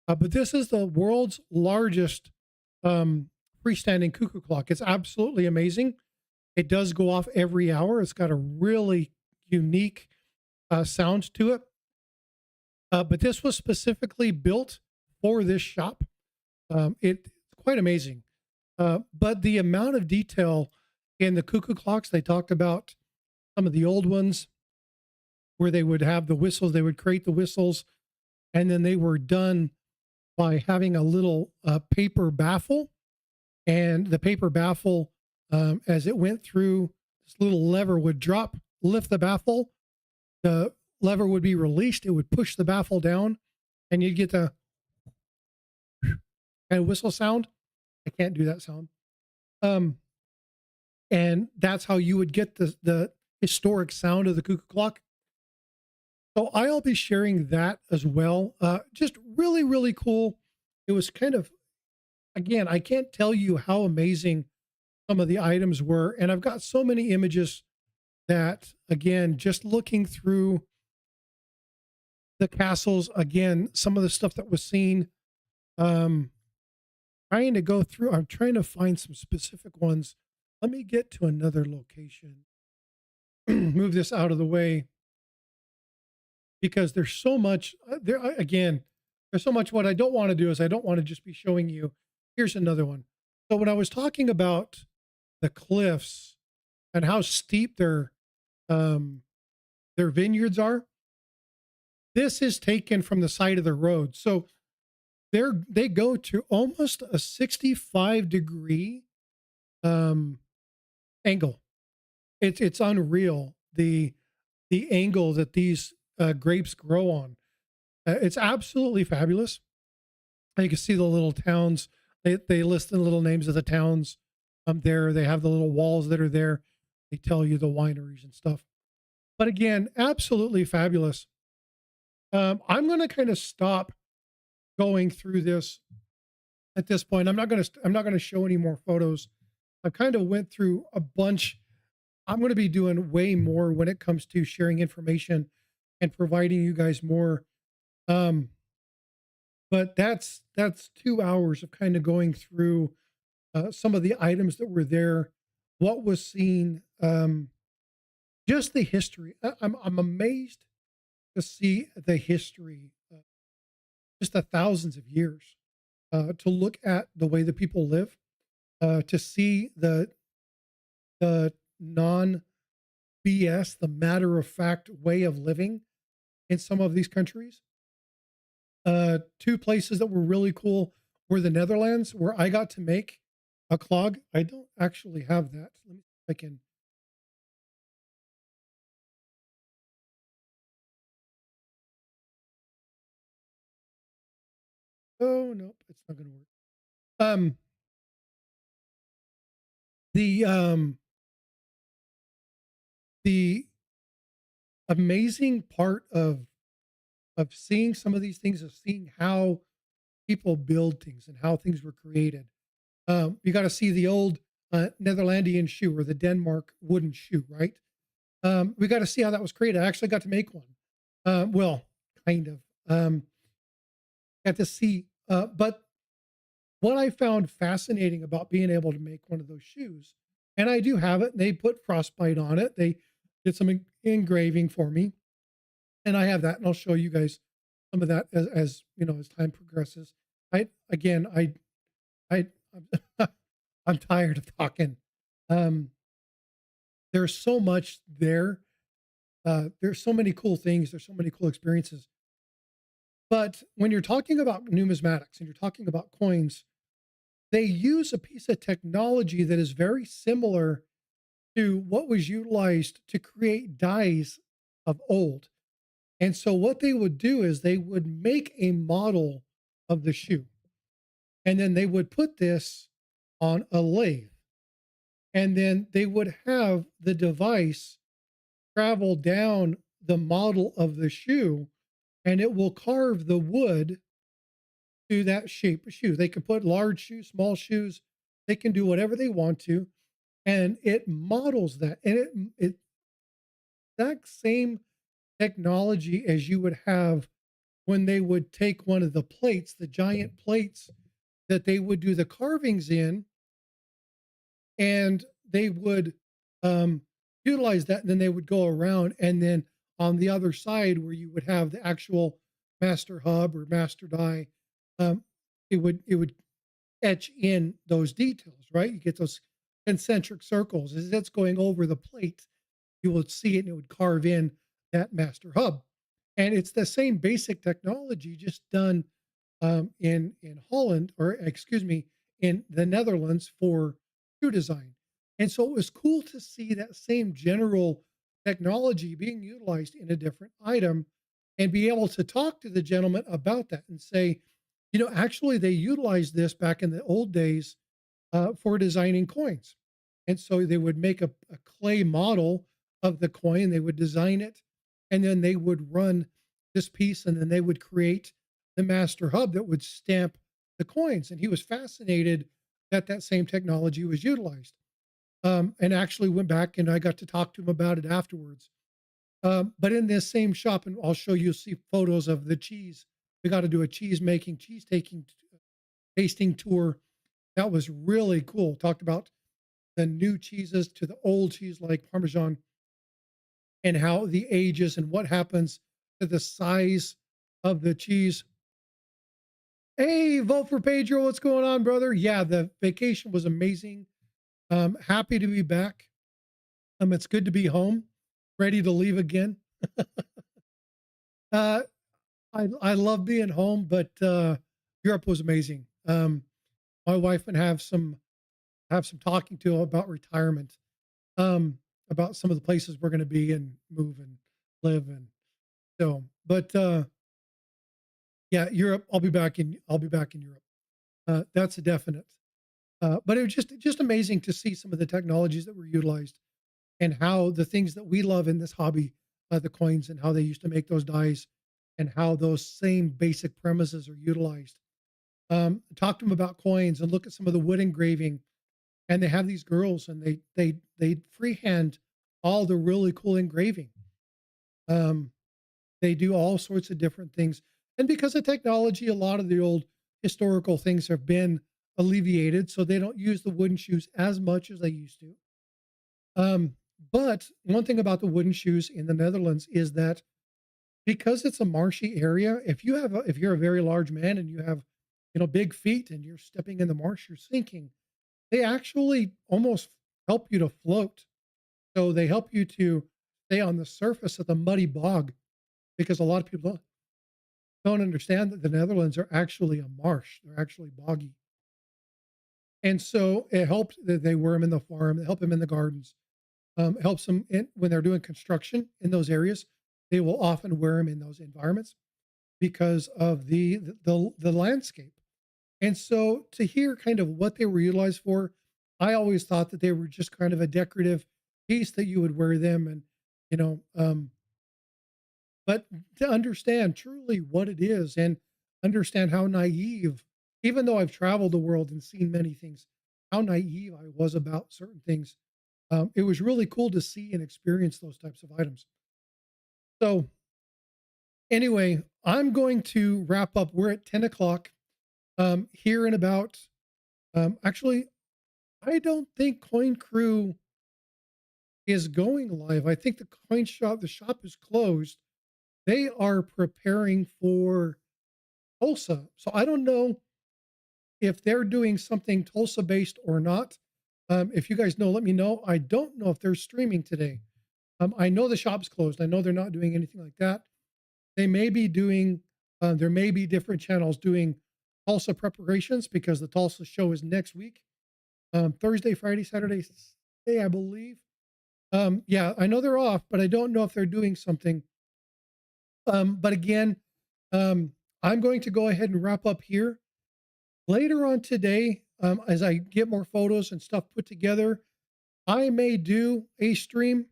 But this is the world's largest freestanding cuckoo clock. It's absolutely amazing. It does go off every hour. It's got a really unique sound to it. But this was specifically built for this shop. It's quite amazing. But the amount of detail in the cuckoo clocks, they talked about some of the old ones where they would have the whistles, they would create the whistles, and then they were done by having a little paper baffle. And the paper baffle, as it went through, this little lever would drop, lift the baffle. The lever would be released. It would push the baffle down, and you'd get the kind of whistle sound. I can't do that sound. And that's how you would get the historic sound of the cuckoo clock. So I'll be sharing that as well. Just really, really cool. It was kind of, again, I can't tell you how amazing some of the items were. And I've got so many images that, again, just looking through the castles, again, some of the stuff that was seen, trying to go through, I'm trying to find some specific ones. let me get to another location. Move this out of the way because there's so much again, there's so much. What I don't want to do is I don't want to just be showing you. Here's another one. So when I was talking about the cliffs and how steep um, their vineyards are, this is taken from the side of the road. So they go to almost a 65-degree um, angle. It's unreal the angle that these grapes grow on. It's absolutely fabulous. You can see the little towns. They list the little names of the towns there. They have the little walls that are there. They tell you the wineries and stuff. But again, absolutely fabulous. I'm going to kind of stop going through this at this point. I'm not going to show any more photos. I kind of went through a bunch. I'm going to be doing way more when it comes to sharing information and providing you guys more. Um, but that's 2 hours of kind of going through some of the items that were there, what was seen, just the history. I'm amazed to see the history, just the thousands of years, to look at the way the people live, to see the non BS, the matter of fact way of living in some of these countries. Two places that were really cool were the Netherlands, where I got to make a clog. I don't actually have that. Let me see if I can. Oh nope, it's not going to work. Um, the um, the amazing part of seeing some of these things, of seeing how people build things and how things were created. You got to see the old Netherlandian shoe or the Denmark wooden shoe, right? We got to see how that was created. I actually got to make one. Well, kind of. Got to see. But what I found fascinating about being able to make one of those shoes, and I do have it, they put frostbite on it. They did some engraving for me, and I have that, and I'll show you guys some of that as you know as time progresses. I again, I I'm tired of talking. Um, there's so much there. There's so many cool things. There's so many cool experiences. But when you're talking about numismatics and you're talking about coins, they use a piece of technology that is very similar to what was utilized to create dies of old. And so what they would do is they would make a model of the shoe, and then they would put this on a lathe, and then they would have the device travel down the model of the shoe, and it will carve the wood to that shape of shoe. They can put large shoes, small shoes, they can do whatever they want to, and it models that. And it exact same technology as you would have when they would take one of the plates, the giant plates that they would do the carvings in, and they would utilize that. And then they would go around, and then on the other side, where you would have the actual master hub or master die, um, it would etch in those details, right? You get those concentric circles as it's going over the plate. You would see it, and it would carve in that master hub. And it's the same basic technology, just done in Holland, or excuse me, in the Netherlands for shoe design. And so it was cool to see that same general technology being utilized in a different item, and be able to talk to the gentleman about that and say, you know, actually they utilized this back in the old days for designing coins. And so they would make a clay model of the coin, they would design it, and then they would run this piece, and then they would create the master hub that would stamp the coins. And he was fascinated that that same technology was utilized, and actually went back, and I got to talk to him about it afterwards. But in this same shop, and I'll show you, see photos of the cheese. We got to do a cheese making, cheese taking, tasting tour. That was really cool. Talked about the new cheeses to the old cheese like Parmesan, and how the ages and what happens to the size of the cheese. Hey, vote for Pedro. What's going on, brother? Yeah, the vacation was amazing. Happy to be back. It's good to be home, ready to leave again. Uh, I love being home, but Europe was amazing. My wife and have some talking to about retirement, about some of the places we're going to be and move and live and so. But yeah, Europe. I'll be back in Europe. That's a definite. But it was just amazing to see some of the technologies that were utilized and how the things that we love in this hobby, the coins and how they used to make those dies, and how those same basic premises are utilized. Talk to them about coins and look at some of the wood engraving. And they have these girls, and they freehand all the really cool engraving. Um, they do all sorts of different things, and because of technology, a lot of the old historical things have been alleviated, so they don't use the wooden shoes as much as they used to. Um, but one thing about the wooden shoes in the Netherlands is that because it's a marshy area, if you're a very large man and you have big feet and you're stepping in the marsh, you're sinking. They actually almost help you to float. So they help you to stay on the surface of the muddy bog because a lot of people don't understand that the Netherlands are actually a marsh. They're actually boggy. And so it helps that they wear them in the farm, they help them in the gardens, helps them when they're doing construction in those areas. They will often wear them in those environments because of the landscape. And so to hear kind of what they were utilized for, I always thought that they were just kind of a decorative piece that you would wear them and, you know, um, but to understand truly what it is and understand how naive, even though I've traveled the world and seen many things, how naive I was about certain things. It was really cool to see and experience those types of items. So anyway, I'm going to wrap up. We're at 10 o'clock here in about, actually, I don't think Coin Crew is going live. I think the shop is closed. They are preparing for Tulsa. So I don't know if they're doing something Tulsa based or not. If you guys know, let me know. I don't know if they're streaming today. I know the shop's closed. I know they're not doing anything like that. They may be doing, there may be different channels doing Tulsa preparations because the Tulsa show is next week, Thursday, Friday, Saturday, Sunday, I believe. Yeah, I know they're off, but I don't know if they're doing something. But again, I'm going to go ahead and wrap up here. Later on today, as I get more photos and stuff put together, I may do a stream.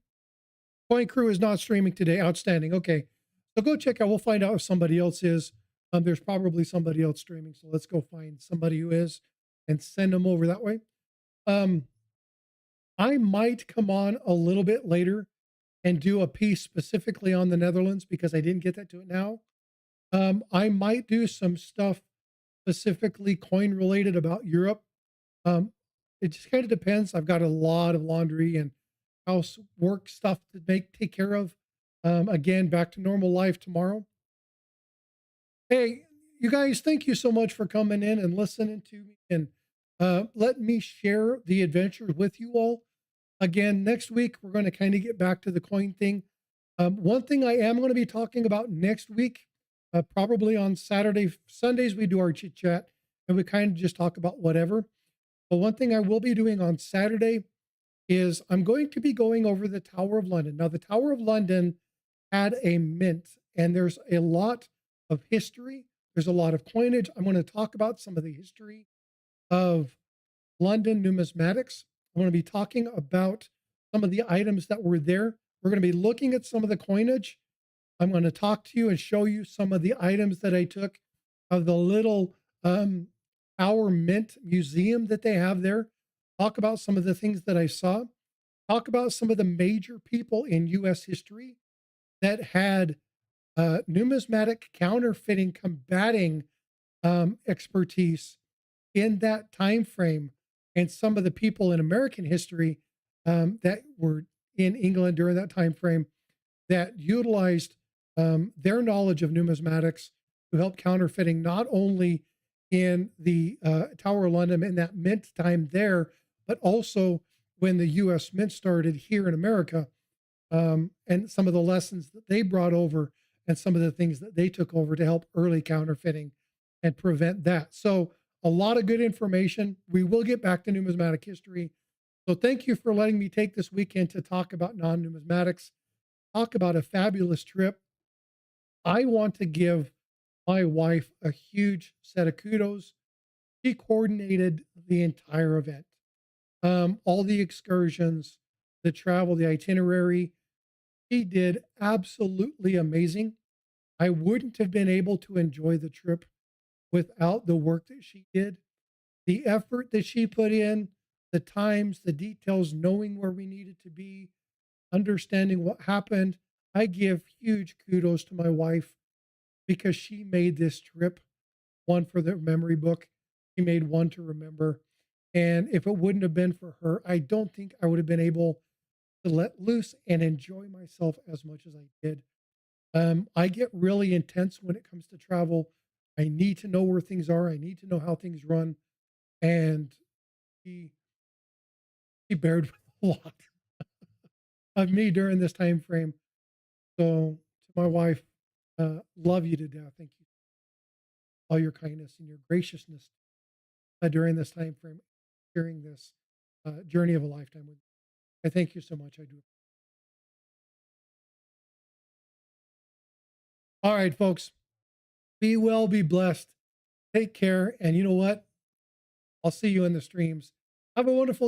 Point Crew is not streaming today. Outstanding. Okay. So go check out. We'll find out if somebody else is. There's probably somebody else streaming. So let's go find somebody who is and send them over that way. Um, I might come on a little bit later and do a piece specifically on the Netherlands because I didn't get that to it now. I might do some stuff specifically coin related about Europe. Um, it just kind of depends. I've got a lot of laundry and housework stuff to take care of. Again, back to normal life tomorrow. Hey, you guys, thank you so much for coming in and listening to me and let me share the adventures with you all. Again, next week, we're going to kind of get back to the coin thing. One thing I am going to be talking about next week, probably on Sundays, we do our chit chat and we kind of just talk about whatever. But one thing I will be doing on Saturday is I'm going to be going over the Tower of London. Now, the Tower of London had a mint, and there's a lot of history. There's a lot of coinage. I'm going to talk about some of the history of London numismatics. I'm going to be talking about some of the items that were there. We're going to be looking at some of the coinage. I'm going to talk to you and show you some of the items that I took of the little Tower Mint museum that they have there. Talk about some of the things that I saw. Talk about some of the major people in U.S. history that had numismatic counterfeiting combating expertise in that time frame. and some of the people in American history that were in England during that time frame that utilized their knowledge of numismatics to help counterfeiting, not only in the Tower of London in that mint time there, but also when the U.S. Mint started here in America, and some of the lessons that they brought over and some of the things that they took over to help early counterfeiting and prevent that. So, a lot of good information. We will get back to numismatic history. So, thank you for letting me take this weekend to talk about non numismatics, talk about a fabulous trip. I want to give my wife a huge set of kudos. She coordinated the entire event, all the excursions, the travel, the itinerary. She did absolutely amazing. I wouldn't have been able to enjoy the trip without the work that she did, the effort that she put in, the times, the details, knowing where we needed to be, understanding what happened. I give huge kudos to my wife because she made this trip one for the memory book. She made one to remember. And if it wouldn't have been for her, I don't think I would have been able to let loose and enjoy myself as much as I did. I get really intense when it comes to travel. I need to know where things are. I need to know how things run. And she, she bared with a lot of me during this time frame. So to my wife, love you to death. Thank you for all your kindness and your graciousness during this time frame, during this journey of a lifetime with you. I thank you so much. I do. All right, folks. Be well, be blessed. Take care. And you know what? I'll see you in the streams. Have a wonderful